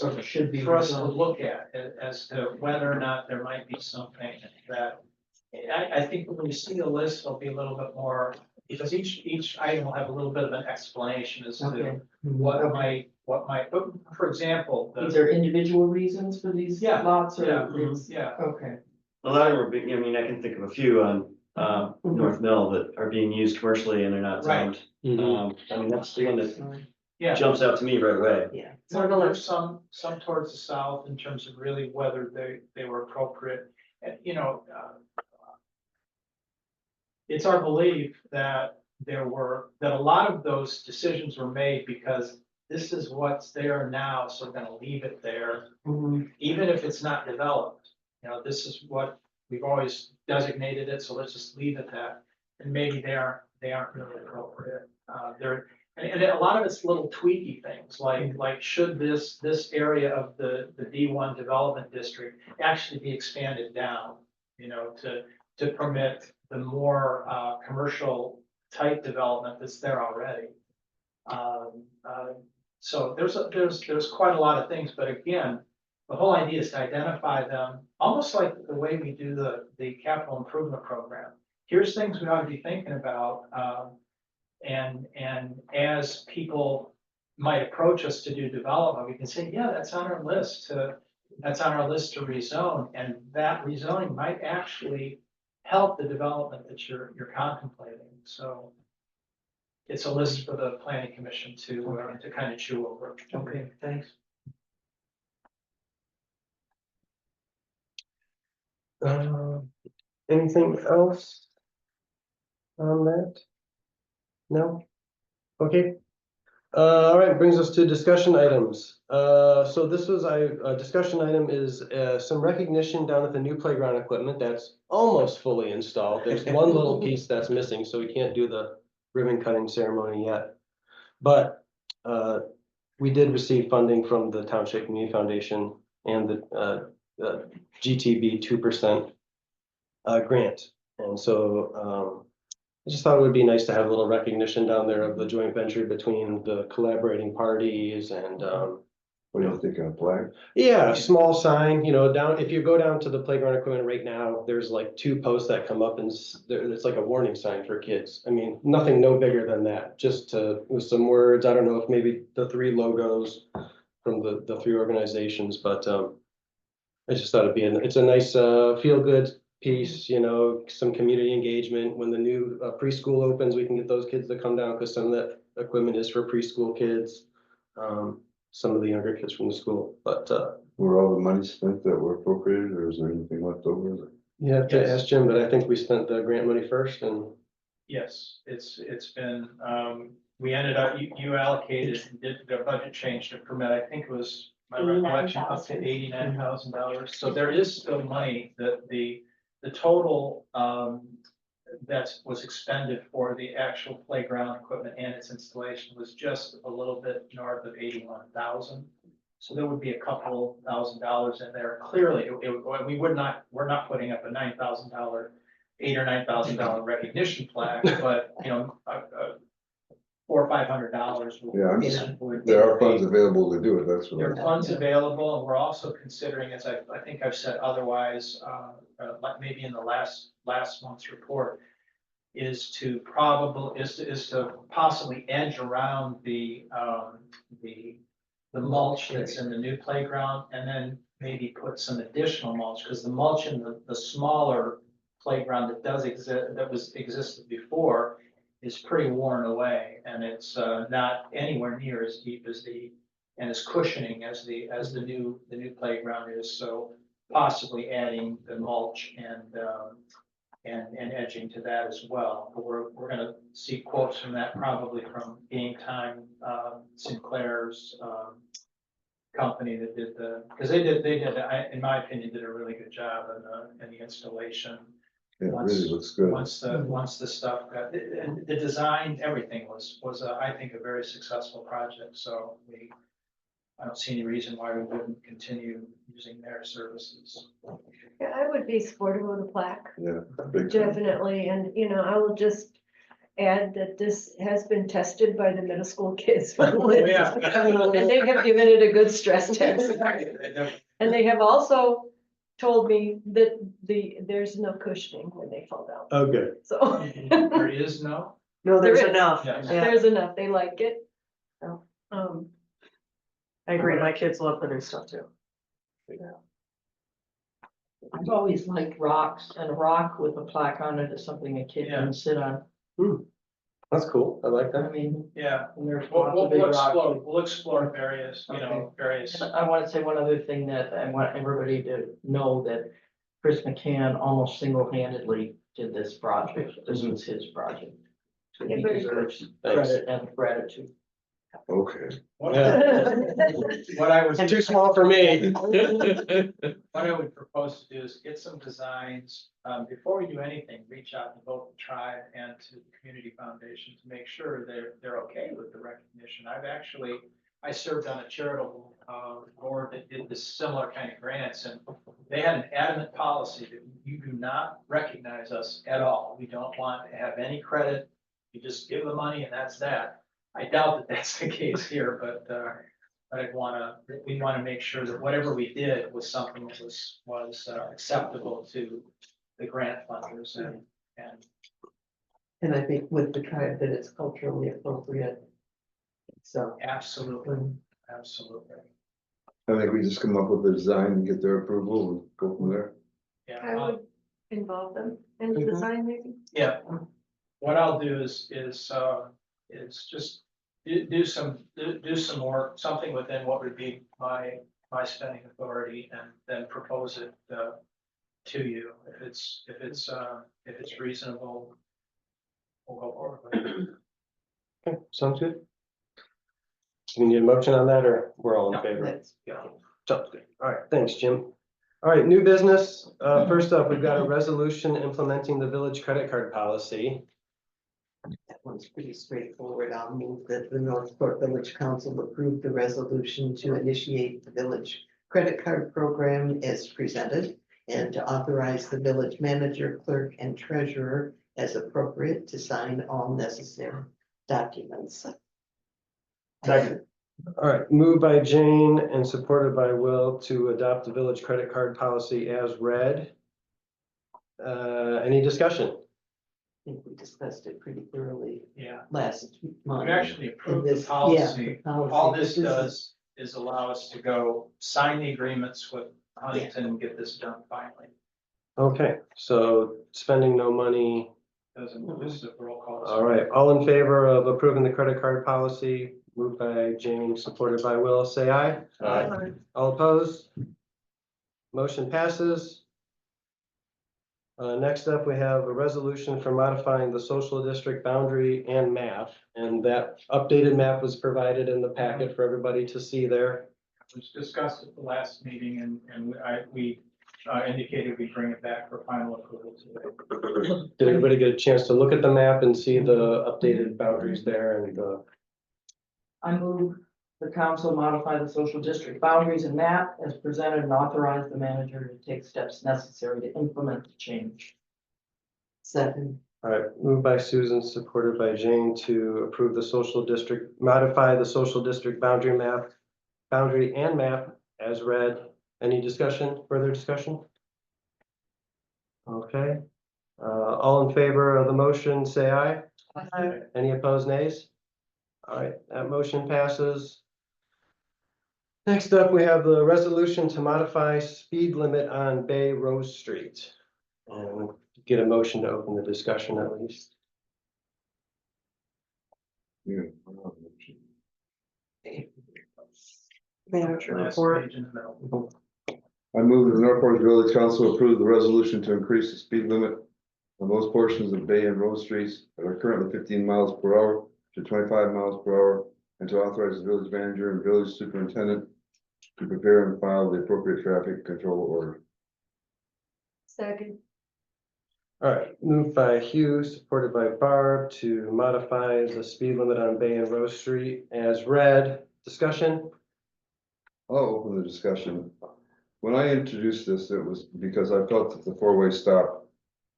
Speaker 6: or should be
Speaker 5: for us to
Speaker 6: rezoned.
Speaker 5: look at as to whether or not there might be something that, I think when we see the list, there'll be a little bit more, because each item will have a little bit of an explanation as to
Speaker 6: Okay.
Speaker 5: what might, but for example,
Speaker 6: Is there individual reasons for these
Speaker 5: Yeah,
Speaker 6: lots or?
Speaker 5: yeah,
Speaker 6: it's-
Speaker 5: yeah.
Speaker 6: Okay.
Speaker 9: A lot of them are big, I mean, I can think of a few on North Mill that are being used commercially and they're not zoned. I mean, that's the one that
Speaker 5: Yeah.
Speaker 9: jumps out to me right away.
Speaker 12: Yeah.
Speaker 5: There's some towards the south in terms of really whether they were appropriate. And, you know, it's our belief that that a lot of those decisions were made because this is what's there now, so we're gonna leave it there, even if it's not developed. You know, this is what we've always designated it, so let's just leave it that. And maybe they aren't really appropriate. And a lot of it's little tweaky things, like should this area of the D1 development district actually be expanded down, you know, to permit the more commercial type development that's there already. So there's quite a lot of things, but again, the whole idea is to identify them, almost like the way we do the capital improvement program. Here's things we ought to be thinking about. And as people might approach us to do development, we can say, yeah, that's on our list to rezone, and that rezoning might actually help the development that you're contemplating. So it's a list for the planning commission to kind of chew over.
Speaker 6: Okay, thanks.
Speaker 3: Anything else? on that? No? Okay. All right, brings us to discussion items. So this was a discussion item is some recognition down at the new playground equipment that's almost fully installed. There's one little piece that's missing, so we can't do the ribbon cutting ceremony yet. But we did receive funding from the Township Community Foundation and the GTB 2% grant. And so I just thought it would be nice to have a little recognition down there of the joint venture between the collaborating parties and
Speaker 13: What do you think of flag?
Speaker 3: yeah, a small sign, you know, down, if you go down to the playground equipment right now, there's like 2 posts that come up and it's like a warning sign for kids. I mean, nothing no bigger than that, just to, with some words, I don't know if maybe the 3 logos from the 3 organizations, but I just thought it'd be, it's a nice feel-good piece, you know, some community engagement. When the new preschool opens, we can get those kids to come down because some of that equipment is for preschool kids. Some of the younger kids from the school, but
Speaker 13: Were all the money spent that were appropriated, or is there anything left over?
Speaker 3: you have to ask Jim, but I think we spent the grant money first and
Speaker 5: Yes, it's been, we ended up, you allocated, did the budget change to permit, I think it was my recollection, up to $89,000. So there is still money that the total, that was expended for the actual playground equipment and its installation was just a little bit north of 81,000. So there would be a couple $1,000s in there. Clearly, we're not putting up a $9,000, $8,000 or $9,000 recognition plaque, but you know, $400 or $500 would.
Speaker 13: There are funds available to do it, that's what.
Speaker 5: There are funds available, and we're also considering, as I think I've said otherwise, like maybe in the last month's report, is to possibly edge around the mulch that's in the new playground, and then maybe put some additional mulch, because the mulch in the smaller playground that does exist, existed before, is pretty worn away, and it's not anywhere near as deep as and as cushioning as the new playground is. So possibly adding the mulch and edging to that as well. But we're gonna see quotes from that, probably from Game Time, Sinclair's company that did because they did, in my opinion, did a really good job in the installation.
Speaker 13: Yeah, it
Speaker 5: Once-
Speaker 13: really looks good.
Speaker 5: Once the stuff got, and the design, everything was I think a very successful project, so I don't see any reason why we wouldn't continue using their services.
Speaker 1: Yeah, I would be supportive of the plaque,
Speaker 13: Yeah, big time.
Speaker 1: definitely, and you know, I will just add that this has been tested by the middle school kids. And they have given it a good stress test. And they have also told me that there's no cushioning when they fall down,
Speaker 3: oh, good.
Speaker 1: so.
Speaker 5: There is no,
Speaker 11: No, there's
Speaker 1: There is.
Speaker 11: enough.
Speaker 5: Yes.
Speaker 11: Yeah,
Speaker 1: There's enough, they like it.
Speaker 11: Oh.
Speaker 1: Um,
Speaker 11: I agree. My kids love the new stuff too.
Speaker 6: I've always liked rocks, and a rock with a plaque on it is something a kid can sit on.
Speaker 3: That's cool. I like
Speaker 6: I
Speaker 3: that.
Speaker 6: mean,
Speaker 5: yeah,
Speaker 6: and there's
Speaker 5: we'll,
Speaker 6: lots
Speaker 5: we'll
Speaker 6: of big
Speaker 5: we'll
Speaker 6: rocks.
Speaker 5: explore, we'll explore various, various.
Speaker 6: And I want to say one other thing that I want everybody to know, that Chris McCann almost single-handedly did this project. This was his project. So
Speaker 1: Yeah,
Speaker 6: he
Speaker 1: very
Speaker 6: deserves
Speaker 3: Thanks.
Speaker 6: credit and gratitude.
Speaker 13: Okay.
Speaker 3: Yeah.
Speaker 5: What I was.
Speaker 3: Too small for me.
Speaker 5: What I would propose to do is get some designs, before we do anything, reach out to both the tribe and to the community foundation to make sure they're okay with the recognition. I served on a charitable, board that did this similar kind of grants, and they had an adamant policy that you do not recognize us at all. We don't want to have any credit. You just give the money and that's that. I doubt that that's the case here, but we wanna make sure that whatever we did was something that was acceptable to the grant funders
Speaker 12: And I think with the tribe that it's culturally appropriate. So.
Speaker 5: absolutely, absolutely.
Speaker 13: I think we just come up with a design and get their approval and go from there.
Speaker 5: Yeah,
Speaker 1: I would involve them in the design maybe.
Speaker 5: yeah. What I'll do is just do some more, something within what would be my spending authority, and then propose it to you if it's reasonable.
Speaker 3: we'll go forward. Okay, sounds good. We need a motion on that, or we're all in favor?
Speaker 12: That's-
Speaker 3: Yeah, sounds good. All right, thanks, Jim. All right, new business. First up, we've got a resolution implementing the village credit card policy.
Speaker 12: That one's pretty straightforward. I'll move that the Northport Village Council approve the resolution to initiate the village credit card program as presented and to authorize the village manager, clerk, and treasurer as appropriate to sign all necessary documents.
Speaker 9: Second.
Speaker 3: All right, moved by Jane and supported by Will to adopt the village credit card policy as read. Any discussion?
Speaker 12: I think we discussed it pretty thoroughly
Speaker 5: Yeah,
Speaker 12: last month.
Speaker 5: we actually approved the
Speaker 12: this- yeah,
Speaker 5: policy.
Speaker 12: the policy,
Speaker 5: All
Speaker 12: but
Speaker 5: this
Speaker 12: this is-
Speaker 5: does is allow us to go sign the agreements with Huntington and get this done finally.
Speaker 3: Okay, so spending no money.
Speaker 5: Doesn't, this is a roll call.
Speaker 3: All right, all in favor of approving the credit card policy, moved by Jane, supported by Will, say aye.
Speaker 5: Aye.
Speaker 3: All opposed? Motion passes. Next up, we have a resolution for modifying the social district boundary and map. And that updated map was provided in the packet for everybody to see there.
Speaker 5: It was discussed at the last meeting and we indicated we bring it back for final approval today.
Speaker 3: Did everybody get a chance to look at the map and see the updated boundaries there and
Speaker 6: I move the council modify the social district boundaries and map as presented and authorize the manager to take steps necessary to implement the change.
Speaker 12: Second,
Speaker 3: all right, moved by Susan, supported by Jane to approve the social district, modify the social district boundary and map as read. Any discussion, further discussion? Okay, all in favor of the motion, say aye.
Speaker 11: Aye.
Speaker 3: Any opposed, nays? All right, that motion passes. Next up, we have the resolution to modify speed limit on Bay Rose Street. And get a motion to open the discussion at least.
Speaker 13: Yeah.
Speaker 11: Manager
Speaker 5: Last
Speaker 11: report.
Speaker 5: page in the middle.
Speaker 13: I move that the Northport Village Council approve the resolution to increase the speed limit on most portions of Bay and Rose Streets that are currently 15 miles per hour to 25 miles per hour, and to authorize the village manager and village superintendent to prepare and file the appropriate traffic control order.
Speaker 1: Second,
Speaker 3: All right, moved by Hugh, supported by Barb to modify the speed limit on Bay and Rose Street as read. Discussion?
Speaker 13: I'll open the discussion. When I introduced this, it was because I felt that the four-way stop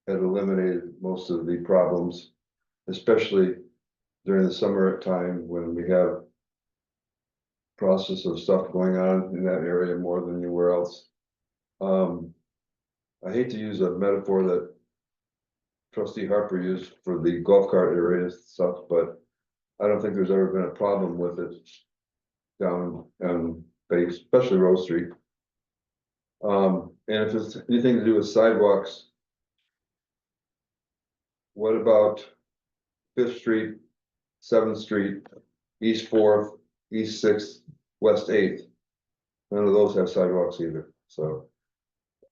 Speaker 13: had eliminated most of the problems, especially during the summer time when we have process of stuff going on in that area more than anywhere else. I hate to use a metaphor that Trustee Harper used for the golf cart area stuff, but I don't think there's ever been a problem with it down Bay, especially Rose Street. And if it's anything to do with sidewalks, what about Fifth Street, Seventh Street, East Fourth, East Sixth, West Eighth? None of those have sidewalks either, so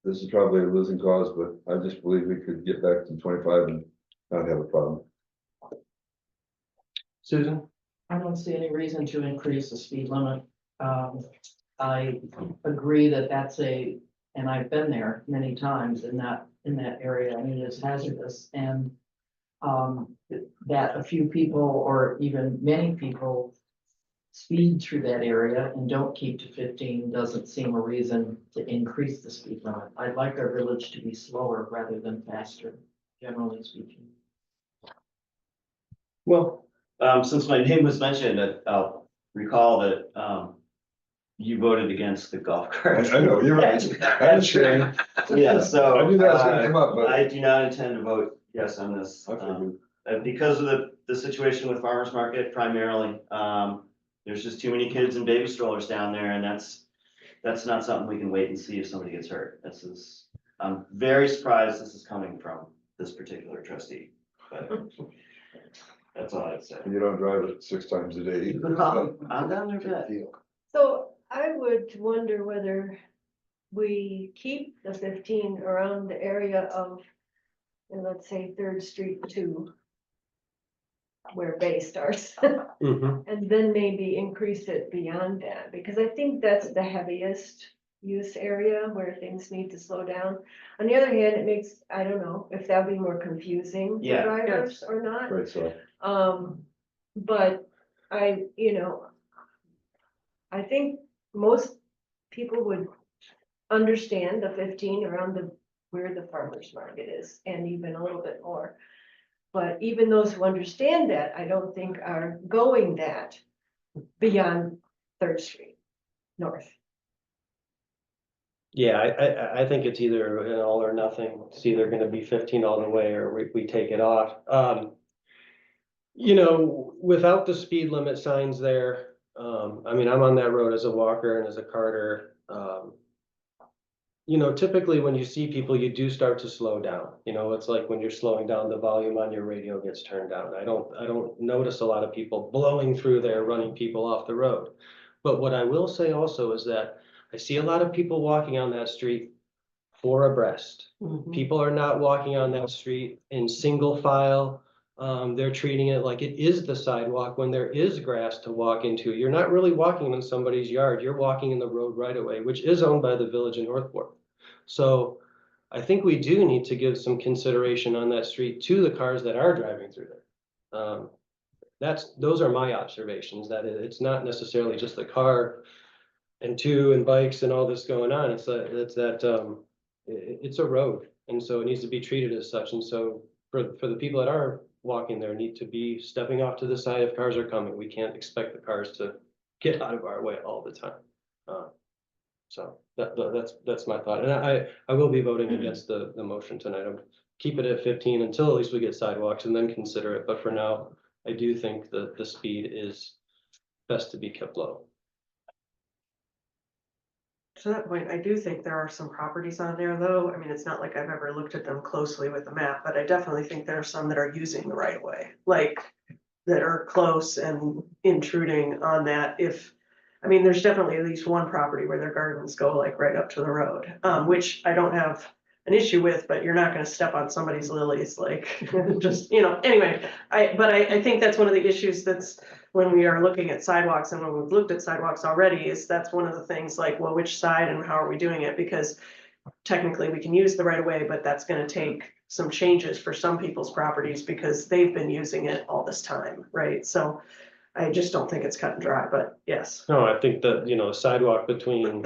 Speaker 13: this is probably a losing cause, but I just believe we could get back to 25 and not have a problem.
Speaker 3: Susan?
Speaker 6: I don't see any reason to increase the speed limit. I agree that that's and I've been there many times in that area, I mean, it's hazardous and that a few people or even many people speed through that area and don't keep to 15 doesn't seem a reason to increase the speed limit. I'd like our village to be slower rather than faster, generally speaking.
Speaker 3: Well,
Speaker 9: Since my name was mentioned, I'll recall that, you voted against the golf cart.
Speaker 13: I know, you're right. I'm sure.
Speaker 9: Yeah, so.
Speaker 13: I knew that was gonna come up, but.
Speaker 9: I do not intend to vote yes on this.
Speaker 13: Okay.
Speaker 9: Because of the situation with farmer's market primarily, there's just too many kids and baby strollers down there, and that's not something we can wait and see if somebody gets hurt. I'm very surprised this is coming from this particular trustee, but that's all I'd say.
Speaker 13: You don't drive it 6 times a day either.
Speaker 9: I'm down there for that.
Speaker 1: so I would wonder whether we keep the 15 around the area of, let's say, Third Street too. where Bay starts.
Speaker 3: Mhm.
Speaker 1: And then maybe increase it beyond that, because I think that's the heaviest use area where things need to slow down. On the other hand, it makes, I don't know if that'd be more confusing for
Speaker 9: Yeah.
Speaker 1: drivers or not.
Speaker 13: Right, so.
Speaker 1: But I think most people would understand the 15 around where the farmer's market is, and even a little bit more. But even those who understand that, I don't think are going that beyond Third Street North.
Speaker 3: Yeah, I think it's either an all or nothing. It's either gonna be 15 all the way or we take it off. Without the speed limit signs there, I mean, I'm on that road as a walker and as a carter. Typically when you see people, you do start to slow down. It's like when you're slowing down, the volume on your radio gets turned down. I don't notice a lot of people blowing through there, running people off the road. But what I will say also is that I see a lot of people walking on that street four abreast. People are not walking on that street in single file. They're treating it like it is the sidewalk when there is grass to walk into. You're not really walking in somebody's yard. You're walking in the road right away, which is owned by the village of Northport. So I think we do need to give some consideration on that street to the cars that are driving through there. Those are my observations, that it's not necessarily just the car and two and bikes and all this going on. It's a road, and so it needs to be treated as such. And so for the people that are walking there, need to be stepping off to the side if cars are coming. We can't expect the cars to get out of our way all the time. So that's my thought, and I will be voting against the motion tonight. I'm keep it at 15 until at least we get sidewalks and then consider it. But for now, I do think that the speed is best to be kept low.
Speaker 11: To that point, I do think there are some properties on there, though. I mean, it's not like I've ever looked at them closely with the map, but I definitely think there are some that are using the right of way, like that are close and intruding on that. There's definitely at least one property where their gardens go like right up to the road, which I don't have an issue with, but you're not gonna step on somebody's lilies, like, just, anyway. I think that's one of the issues that's when we are looking at sidewalks, and when we've looked at sidewalks already, is that's one of the things, like, well, which side and how are we doing it? Because technically we can use the right of way, but that's gonna take some changes for some people's properties because they've been using it all this time, right? So I just don't think it's cut and dry, but yes.
Speaker 3: No, I think that, sidewalk between,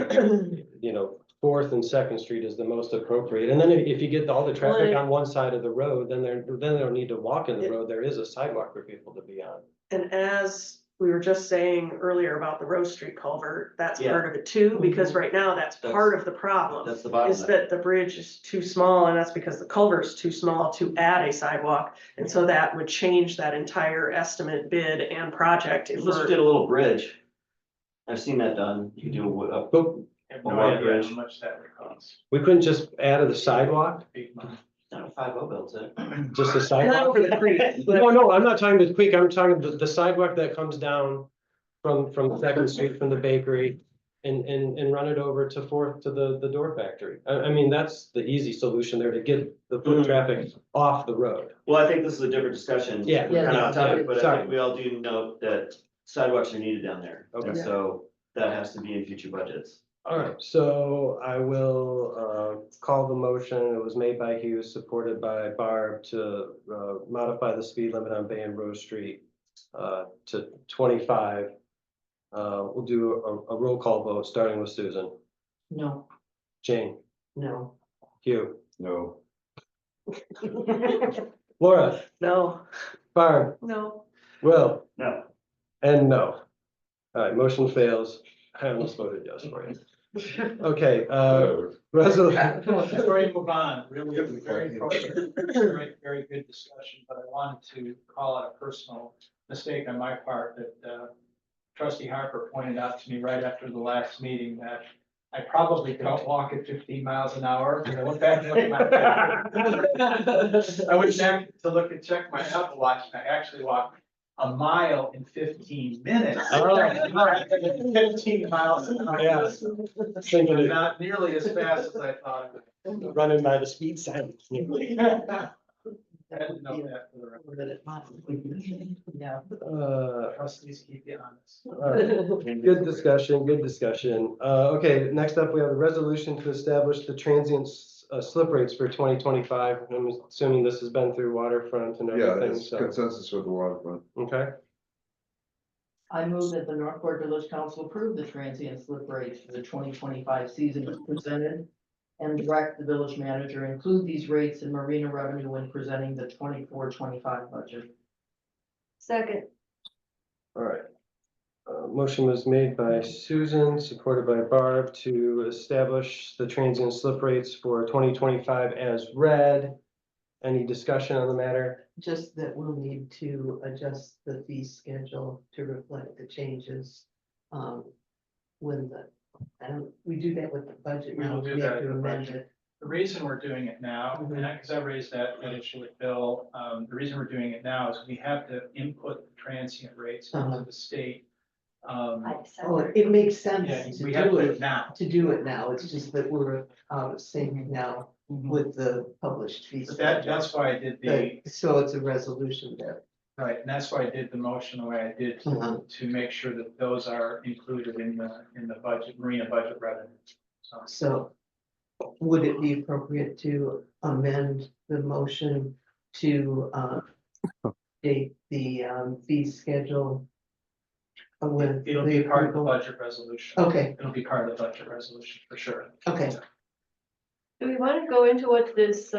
Speaker 3: Fourth and Second Street is the most appropriate. And then if you get all the traffic on one side of the road, then they don't need to walk in the road. There is a sidewalk for people to be on.
Speaker 11: And as we were just saying earlier about the Rose Street culvert, that's
Speaker 9: Yeah.
Speaker 11: part of it too, because right now that's part of the problem.
Speaker 9: That's the
Speaker 11: Is
Speaker 9: bottleneck.
Speaker 11: that the bridge is too small, and that's because the culvert's too small to add a sidewalk. And so that would change that entire estimate, bid and project. If
Speaker 9: Let's
Speaker 11: we're-
Speaker 9: did a little bridge. I've seen that done. You can do a
Speaker 3: But
Speaker 5: I have
Speaker 9: A
Speaker 5: no
Speaker 9: walk
Speaker 5: idea
Speaker 9: bridge.
Speaker 5: how much that would cost.
Speaker 3: we couldn't just add the sidewalk,
Speaker 5: Big money.
Speaker 9: not a 5-0 built it.
Speaker 3: just the
Speaker 11: Not
Speaker 3: sidewalk.
Speaker 11: over the creek, but
Speaker 3: No, I'm not talking the creek. I'm talking the sidewalk that comes down from Second Street, from the bakery, and run it over to Fourth to the door factory. I mean, that's the easy solution there to get the foot traffic off the road.
Speaker 9: Well, I think this is a different discussion.
Speaker 3: Yeah.
Speaker 9: We're kind of off topic,
Speaker 3: Yeah,
Speaker 9: but I
Speaker 3: sorry.
Speaker 9: think we all do note that sidewalks are needed down there.
Speaker 3: Okay.
Speaker 9: And so that has to be in future budgets.
Speaker 3: All right, so I will call the motion. It was made by Hughes, supported by Barb, to modify the speed limit on Bay and Rose Street to 25. We'll do a roll call vote, starting with Susan.
Speaker 6: No,
Speaker 3: Jane,
Speaker 6: no.
Speaker 3: Hugh,
Speaker 13: No,
Speaker 3: Laura,
Speaker 11: no,
Speaker 3: Barb,
Speaker 1: No,
Speaker 3: Will,
Speaker 9: No.
Speaker 3: and no. All right, motion fails. I almost voted yes for you. Okay, resolution.
Speaker 5: Before you move on, really, very good discussion, but I wanted to call out a personal mistake on my part that trustee Harper pointed out to me right after the last meeting, that I probably don't walk at 15 miles an hour. I went back and looked at I went back to check my Apple Watch, and I actually walked a mile in 15 minutes.
Speaker 3: Oh.
Speaker 5: 15 miles an hour.
Speaker 3: Yeah. Thinking of
Speaker 5: Not nearly as fast as I thought.
Speaker 3: running by the speed sign.
Speaker 5: I had to know that for the record.
Speaker 6: Yeah.
Speaker 5: Trustees keep you honest.
Speaker 3: Good discussion, good discussion. Okay, next up, we have a resolution to establish the transient slip rates for 2025. I'm assuming this has been through waterfront and
Speaker 13: Yeah,
Speaker 3: everything,
Speaker 13: it's
Speaker 3: so,
Speaker 13: consensus with the waterfront.
Speaker 3: okay.
Speaker 6: I move that the Northport Village Council approve the transient slip rates for the 2025 season as presented, and direct the village manager to include these rates in marina revenue when presenting the 24-25 budget.
Speaker 1: Second,
Speaker 3: All right. Motion was made by Susan, supported by Barb, to establish the transient slip rates for 2025 as read. Any discussion on the matter?
Speaker 12: Just that we'll need to adjust the fee schedule to reflect the changes. When we do that with the budget
Speaker 5: We
Speaker 12: now,
Speaker 5: will do
Speaker 12: we have
Speaker 5: that
Speaker 12: to
Speaker 5: in the
Speaker 12: amend
Speaker 5: budget.
Speaker 12: it.
Speaker 5: The reason we're doing it now,
Speaker 12: Mhm.
Speaker 5: and because I raised that issue with Bill, the reason we're doing it now is we have to input the transient rates into the state.
Speaker 2: By
Speaker 12: Oh,
Speaker 2: December.
Speaker 12: it makes sense
Speaker 5: Yeah,
Speaker 12: to
Speaker 5: we have to
Speaker 12: do
Speaker 5: do
Speaker 12: it
Speaker 5: it now.
Speaker 12: It's just that we're saying now with the published fee
Speaker 5: But that,
Speaker 12: schedule.
Speaker 5: that's why I did the,
Speaker 12: So it's a resolution there.
Speaker 5: right, and that's why I did the motion the way I did to make sure that those are included in the budget, marina budget revenue.
Speaker 12: So would it be appropriate to amend the motion to date the fee schedule? With
Speaker 5: It'll
Speaker 12: the
Speaker 5: be part of the
Speaker 12: approval?
Speaker 5: budget resolution.
Speaker 12: Okay,
Speaker 5: It'll be part of the budget resolution for sure.
Speaker 12: okay.
Speaker 1: do we want to go into what this,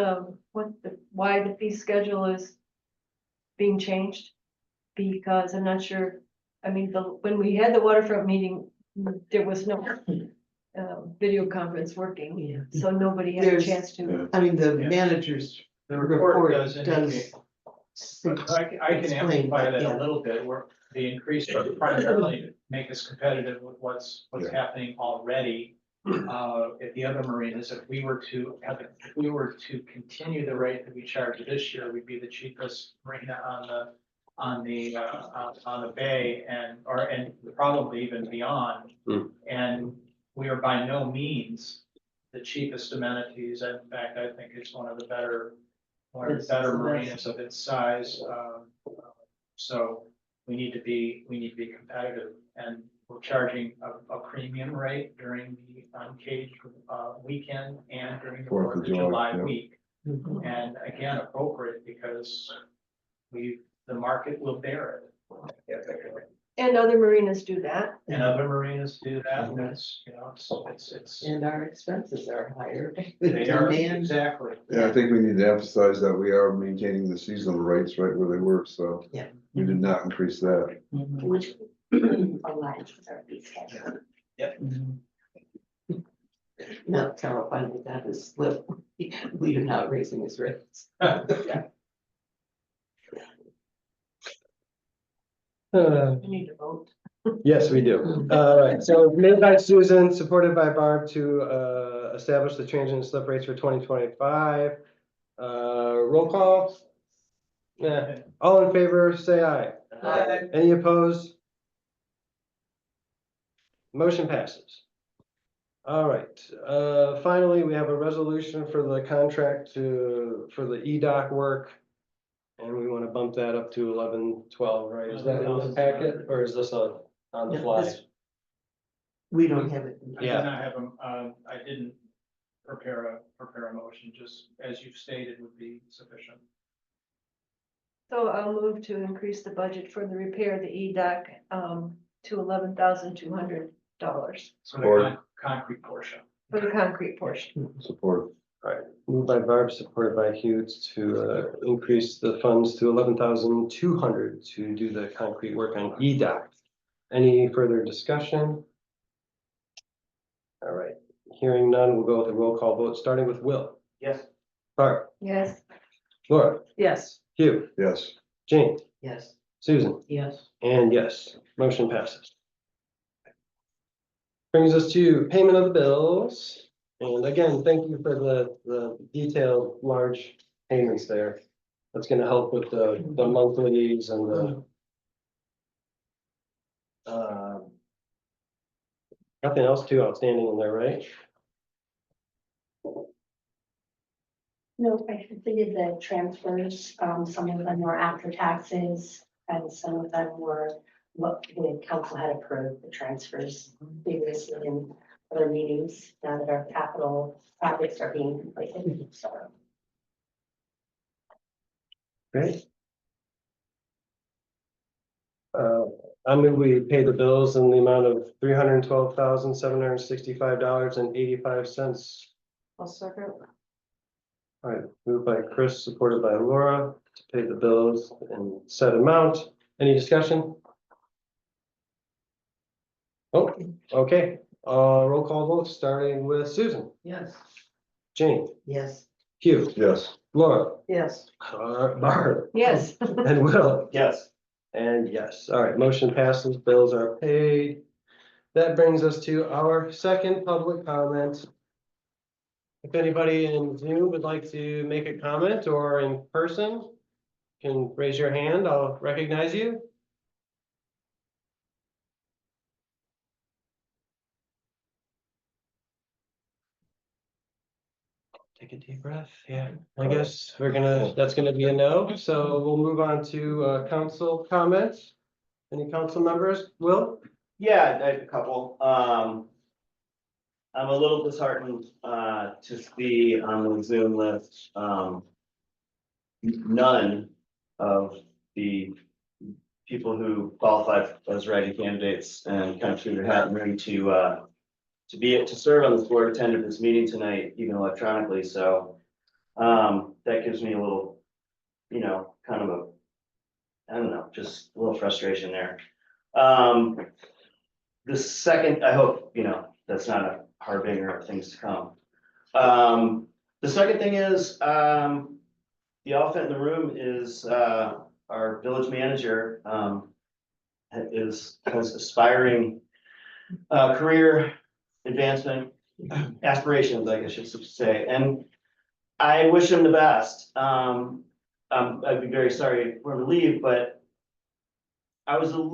Speaker 1: why the fee schedule is being changed? Because I'm not sure, I mean, when we had the waterfront meeting, there was no video conference working,
Speaker 12: Yeah.
Speaker 1: so nobody had a
Speaker 12: There's-
Speaker 1: chance to.
Speaker 12: I mean, the
Speaker 5: Yeah.
Speaker 12: manager's
Speaker 5: The report
Speaker 12: report
Speaker 5: does
Speaker 12: does.
Speaker 5: indicate. I can
Speaker 12: explain,
Speaker 5: amplify
Speaker 12: but
Speaker 5: that
Speaker 12: yeah.
Speaker 5: a little bit, where the increase is primarily to make us competitive with what's
Speaker 13: Yeah.
Speaker 5: happening already. At the other marinas, if we were to continue the rate that we charge this year, we'd be the cheapest marina on the bay and probably even beyond. And we are by no means the cheapest amenities. In fact, I think it's one of the better marinas of its size. So we need to be competitive, and we're charging a premium rate during the uncaged weekend and during the 4th of July
Speaker 13: yeah.
Speaker 5: week. And again, appropriate because the market will bear it.
Speaker 1: And other marinas do that.
Speaker 5: And other marinas do that, and it's, it's.
Speaker 12: And our expenses are higher.
Speaker 5: They are,
Speaker 12: Demand.
Speaker 5: exactly.
Speaker 13: Yeah, I think we need to emphasize that we are maintaining the seasonal rates right where they were, so.
Speaker 12: Yeah.
Speaker 13: We did not increase that.
Speaker 2: Which aligns with our fee schedule.
Speaker 12: Now Carol finally got his slip. We are not raising his rates.
Speaker 1: We need to vote.
Speaker 3: Yes, we do. Right, so made by Susan, supported by Barb to establish the transient slip rates for 2025. Roll call. Yeah, all in favor, say aye.
Speaker 1: Aye.
Speaker 3: Any opposed? Motion passes. All right, finally, we have a resolution for the contract for the EDOC work. And we want to bump that up to 1112, right? Is that in the packet or is this on the
Speaker 12: Yeah,
Speaker 3: fly?
Speaker 12: We don't have it.
Speaker 5: I did not have I didn't prepare a motion, just as you've stated would be sufficient.
Speaker 1: So I'll move to increase the budget for the repair of the EDOC to $11,200
Speaker 5: For
Speaker 13: Support.
Speaker 5: the concrete portion.
Speaker 1: for the concrete portion.
Speaker 13: Support.
Speaker 3: Moved by Barb, supported by Hughes to increase the funds to 11,200 to do the concrete work on EDOC. Any further discussion? All right, hearing none, we'll go with a roll call vote, starting with Will.
Speaker 9: Yes.
Speaker 3: Barb,
Speaker 1: Yes,
Speaker 3: Laura,
Speaker 11: Yes.
Speaker 3: Hugh,
Speaker 13: Yes.
Speaker 3: Jane,
Speaker 12: Yes.
Speaker 3: Susan,
Speaker 6: Yes.
Speaker 3: and yes, motion passes. Brings us to payment of the bills. And again, thank you for the detailed, large payments there. That's gonna help with the monthlies and the. Nothing else too outstanding in there, right?
Speaker 2: No, I completed the transfers. Some of them were after taxes and some of them were what the council had approved, the transfers previously in other meetings, now that our capital projects are being completed, so.
Speaker 3: Great. I mean, we pay the bills in the amount of $312,765.85.
Speaker 11: I'll second.
Speaker 3: All right, moved by Chris, supported by Laura, to pay the bills in said amount. Any discussion? Oh, okay, roll call vote, starting with Susan,
Speaker 6: Yes.
Speaker 3: Jane,
Speaker 12: Yes.
Speaker 3: Hugh,
Speaker 13: Yes.
Speaker 3: Laura,
Speaker 11: Yes.
Speaker 3: Barb,
Speaker 1: Yes.
Speaker 3: and Will.
Speaker 9: Yes.
Speaker 3: And yes, all right, motion passes, bills are paid. That brings us to our second public comment. If anybody in Zoom would like to make a comment or in person, can raise your hand, I'll recognize you. Take a deep breath, yeah, I guess that's gonna be a no, so we'll move on to council comments. Any council members, Will?
Speaker 9: Yeah, I have a couple. I'm a little disheartened to see on the Zoom list, none of the people who qualified as writing candidates and kind of threw their hat in the ring to serve on this board, attended this meeting tonight, even electronically, so that gives me a little, kind of I don't know, just a little frustration there. The second, I hope, that's not a harbinger of things to come. The second thing is, the elephant in the room is, our village manager, has aspiring, career advancement aspirations, I guess I should say, and I wish him the best. I'd be very sorry for him to leave, but I was I'm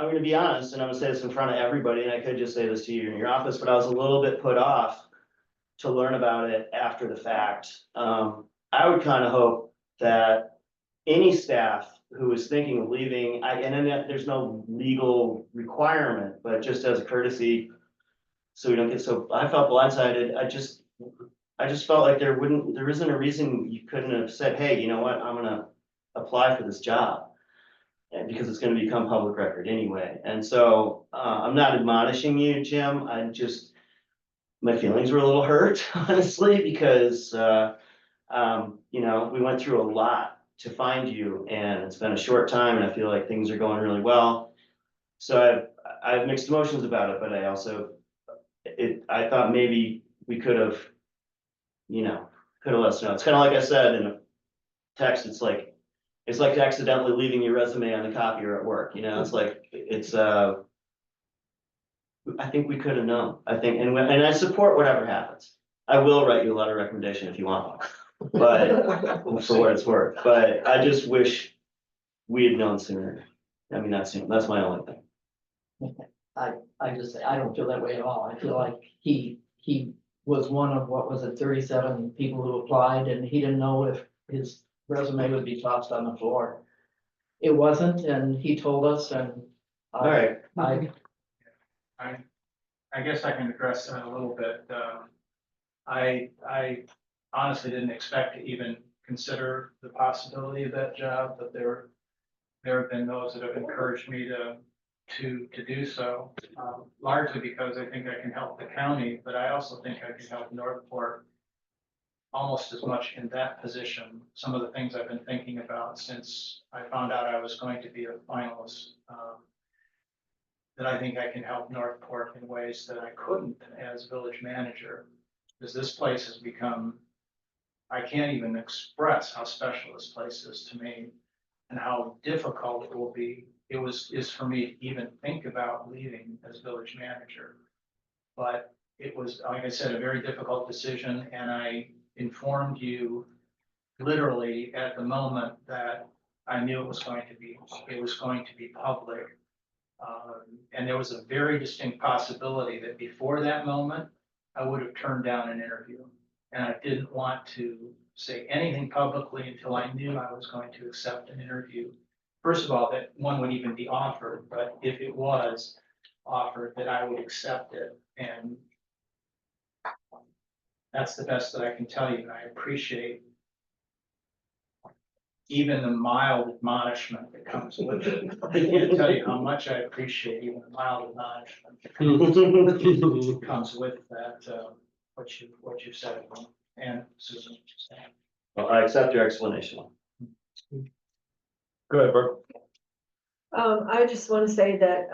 Speaker 9: gonna be honest, and I'm gonna say this in front of everybody, and I could just say this to you in your office, but I was a little bit put off to learn about it after the fact. I would kind of hope that any staff who is thinking of leaving, there's no legal requirement, but just as a courtesy, so we don't get I felt blindsided. I just felt like there isn't a reason you couldn't have said, hey, you know what, I'm gonna apply for this job. And because it's gonna become public record anyway. And so, I'm not admonishing you, Jim, my feelings were a little hurt, honestly, because, we went through a lot to find you, and it's been a short time, and I feel like things are going really well. So I have mixed emotions about it, but I also, I thought maybe we could have, let us know. It's kind of like I said in a text, it's like accidentally leaving your resume on the copier at work, I think we could have known, and I support whatever happens. I will write you a letter of recommendation if you want one, but for what it's worth, but I just wish we had known sooner. I mean, not soon, that's my only thing.
Speaker 6: I don't feel that way at all. I feel like he was one of, 37 people who applied, and he didn't know if his resume would be tossed on the floor. It wasn't, and he told us, and
Speaker 9: All right.
Speaker 5: I guess I can address that a little bit. I honestly didn't expect to even consider the possibility of that job, but there have been those that have encouraged me to do so, largely because I think I can help the county, but I also think I can help Northport almost as much in that position. Some of the things I've been thinking about since I found out I was going to be a finalist, that I think I can help Northport in ways that I couldn't as village manager, because this place has become, I can't even express how special this place is to me and how difficult it will be. Is for me to even think about leaving as village manager. But it was, like I said, a very difficult decision, and I informed you literally at the moment that I knew it was going to be public. And there was a very distinct possibility that before that moment, I would have turned down an interview. And I didn't want to say anything publicly until I knew I was going to accept an interview. First of all, that one would even be offered, but if it was offered, that I would accept it. And that's the best that I can tell you, and I appreciate even the mild admonishment that comes with it. I can't tell you how much I appreciate even the mild admonishment that comes with that, what you said, and Susan. what you said.
Speaker 9: Well, I accept your explanation.
Speaker 3: Go ahead, Bert.
Speaker 1: I just want to say that,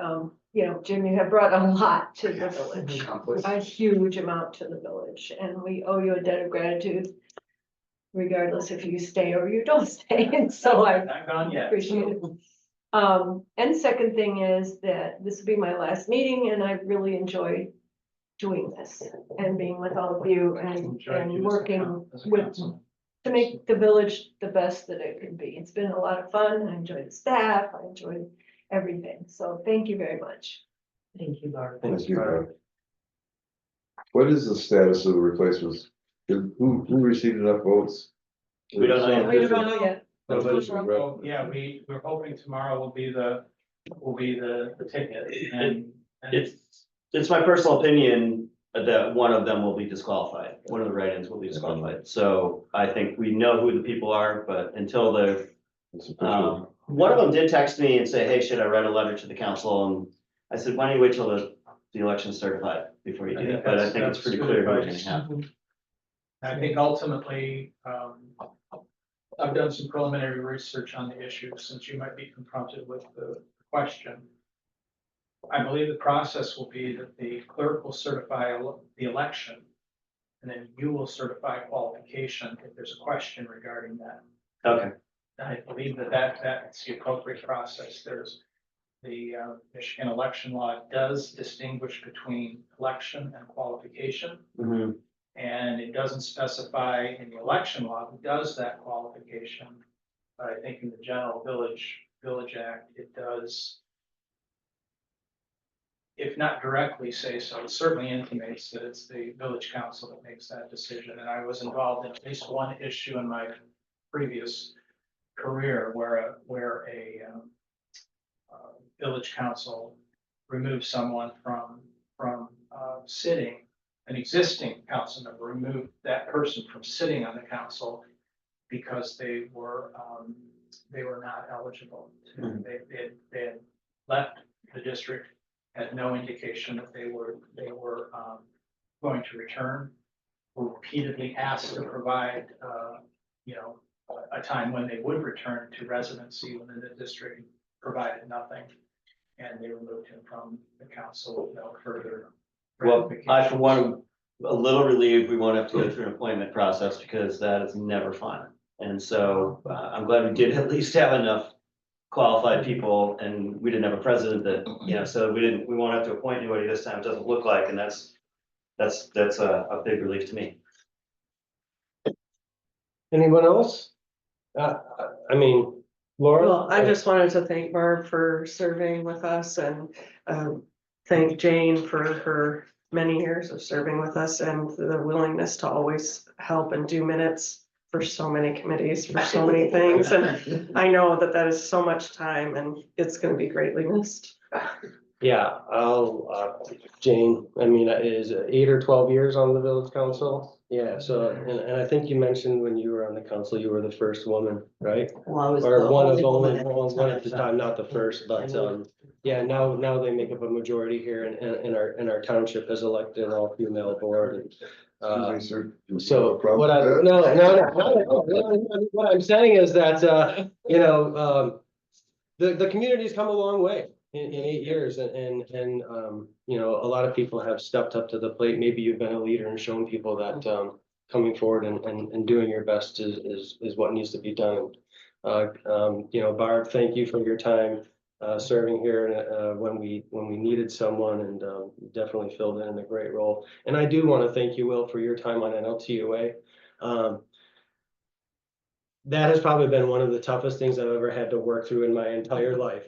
Speaker 1: you know, Jim, you have brought a lot to the village, a huge amount to the village, and we owe you a debt of gratitude regardless if you stay or you don't stay, and so I
Speaker 5: Not gone yet.
Speaker 1: appreciate it. And second thing is that this will be my last meeting, and I really enjoyed doing this and being with all of you and working with, to make the village the best that it can be. It's been a lot of fun. I enjoyed the staff. I enjoyed everything. So thank you very much.
Speaker 6: Thank you, Barb.
Speaker 13: Thank you, Barb. What is the status of the replacements? Who received enough votes?
Speaker 9: We don't know yet.
Speaker 1: We don't know yet.
Speaker 5: Oh, yeah, we're hoping tomorrow will be the ticket, and
Speaker 9: It's my personal opinion that one of them will be disqualified. One of the write-ins will be disqualified. So I think we know who the people are, but until they're, one of them did text me and say, hey, should I write a letter to the council? And I said, why don't you wait till the election's certified before you do that? But I think it's pretty clear who's gonna happen.
Speaker 5: I think ultimately, I've done some preliminary research on the issue, since you might be confronted with the question. I believe the process will be that the clerk will certify the election, and then you will certify qualification if there's a question regarding that.
Speaker 9: Okay,
Speaker 5: I believe that's the appropriate process. There's the Michigan election law does distinguish between election and qualification.
Speaker 9: mhm.
Speaker 5: And it doesn't specify in the election law who does that qualification. But I think in the general village act, it does. If not directly say so, it certainly intimates that it's the village council that makes that decision. And I was involved in at least one issue in my previous career where a village council removed someone from sitting. An existing council member removed that person from sitting on the council because they were not eligible. They had left the district, had no indication that they were going to return. Were repeatedly asked to provide, a time when they would return to residency within the district, provided nothing. And they removed him from the council with no further.
Speaker 9: Well, I for one, a little relieved we won't have to go through an appointment process because that is never fun. And so I'm glad we did at least have enough qualified people, and we didn't have a president that, so we won't have to appoint anybody this time. It doesn't look like, and that's a big relief to me.
Speaker 3: Anyone else? I mean, Laura?
Speaker 11: Well, I just wanted to thank Barb for serving with us and thank Jane for her many years of serving with us and the willingness to always help and do minutes for so many committees, for so many things. And I know that is so much time and it's gonna be greatly missed.
Speaker 3: Yeah, Jane, I mean, is it 8 or 12 years on the village council? Yeah, so, and I think you mentioned when you were on the council, you were the first woman, right?
Speaker 12: Well, I was
Speaker 3: Or
Speaker 12: the
Speaker 3: one
Speaker 12: only
Speaker 3: of
Speaker 12: woman
Speaker 3: only, one at the time, not the
Speaker 12: so-
Speaker 3: first, but, yeah, now they make up a majority here and our township has elected an all-female board. And,
Speaker 13: Excuse me, sir. Do you have a
Speaker 3: so
Speaker 13: problem
Speaker 3: what I,
Speaker 13: with
Speaker 3: no,
Speaker 13: that?
Speaker 3: what I'm saying is that, the community's come a long way in 8 years and, a lot of people have stepped up to the plate. Maybe you've been a leader and shown people that, coming forward and doing your best is what needs to be done. Barb, thank you for your time, serving here, when we needed someone and, definitely filled in a great role. And I do want to thank you, Will, for your time on NLTUA. That has probably been one of the toughest things I've ever had to work through in my entire life,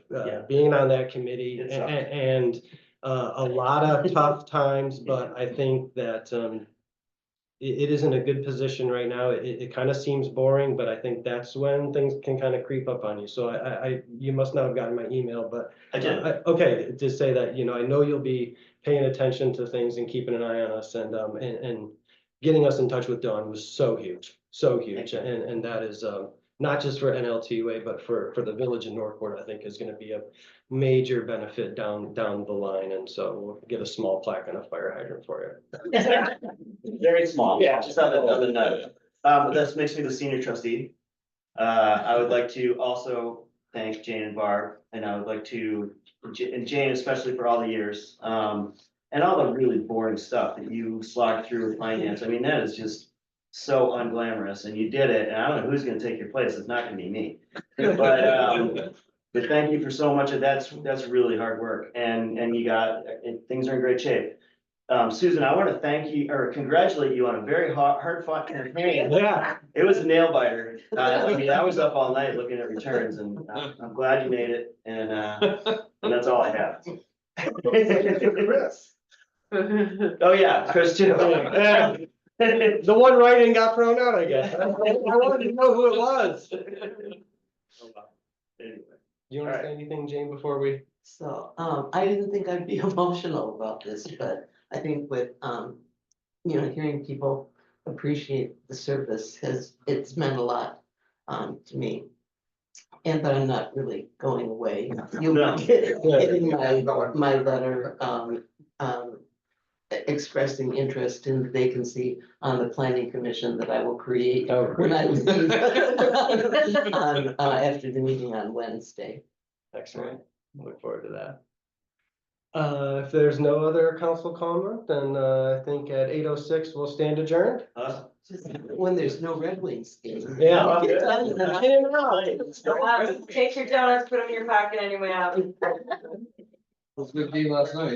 Speaker 3: being on that committee and a lot of tough times, but I think that, it isn't a good position right now. It kind of seems boring, but I think that's when things can kind of creep up on you. So you must not have gotten my email, but
Speaker 9: I did.
Speaker 3: okay, to say that, I know you'll be paying attention to things and keeping an eye on us and getting us in touch with Dawn was so huge. And that is, not just for NLTUA, but for the village in Northport, I think is gonna be a major benefit down the line. And so we'll get a small plaque and a fire hydrant for you.
Speaker 9: Very small.
Speaker 3: Yeah.
Speaker 9: Just on the note. This makes me the senior trustee. I would like to also thank Jane and Barb, and I would like to, and Jane especially for all the years. And all the really boring stuff that you slogged through with finance. I mean, that is just so unglamorous, and you did it, and I don't know who's gonna take your place. It's not gonna be me. But thank you for so much of that's really hard work, and things are in great shape. Susan, I want to thank you or congratulate you on a very hard fought campaign.
Speaker 3: Yeah.
Speaker 9: It was a nail biter. I mean, I was up all night looking at returns, and I'm glad you made it, and that's all I have.
Speaker 8: Chris.
Speaker 9: Oh, yeah, Chris too.
Speaker 3: Yeah. The one writing got thrown out, I guess. I wanted to know who it was.
Speaker 9: Anyway.
Speaker 3: You want to say anything, Jane, before we?
Speaker 12: So, I didn't think I'd be emotional about this, but I think with, hearing people appreciate the service it's meant a lot, to me. And but I'm not really going away. You'll
Speaker 9: No.
Speaker 12: be getting my letter, expressing interest in the vacancy on the planning commission that I will create
Speaker 3: Oh,
Speaker 12: when I leave on, after the meeting on Wednesday.
Speaker 3: Excellent. Look forward to that. If there's no other council comment, then I think at 8:06 we'll stand adjourned.
Speaker 12: Just when there's no Red Wings game.
Speaker 3: Yeah.
Speaker 12: Get done in the night.
Speaker 1: Take your donuts, put them in your pocket anyway out.
Speaker 13: It was a good game last night.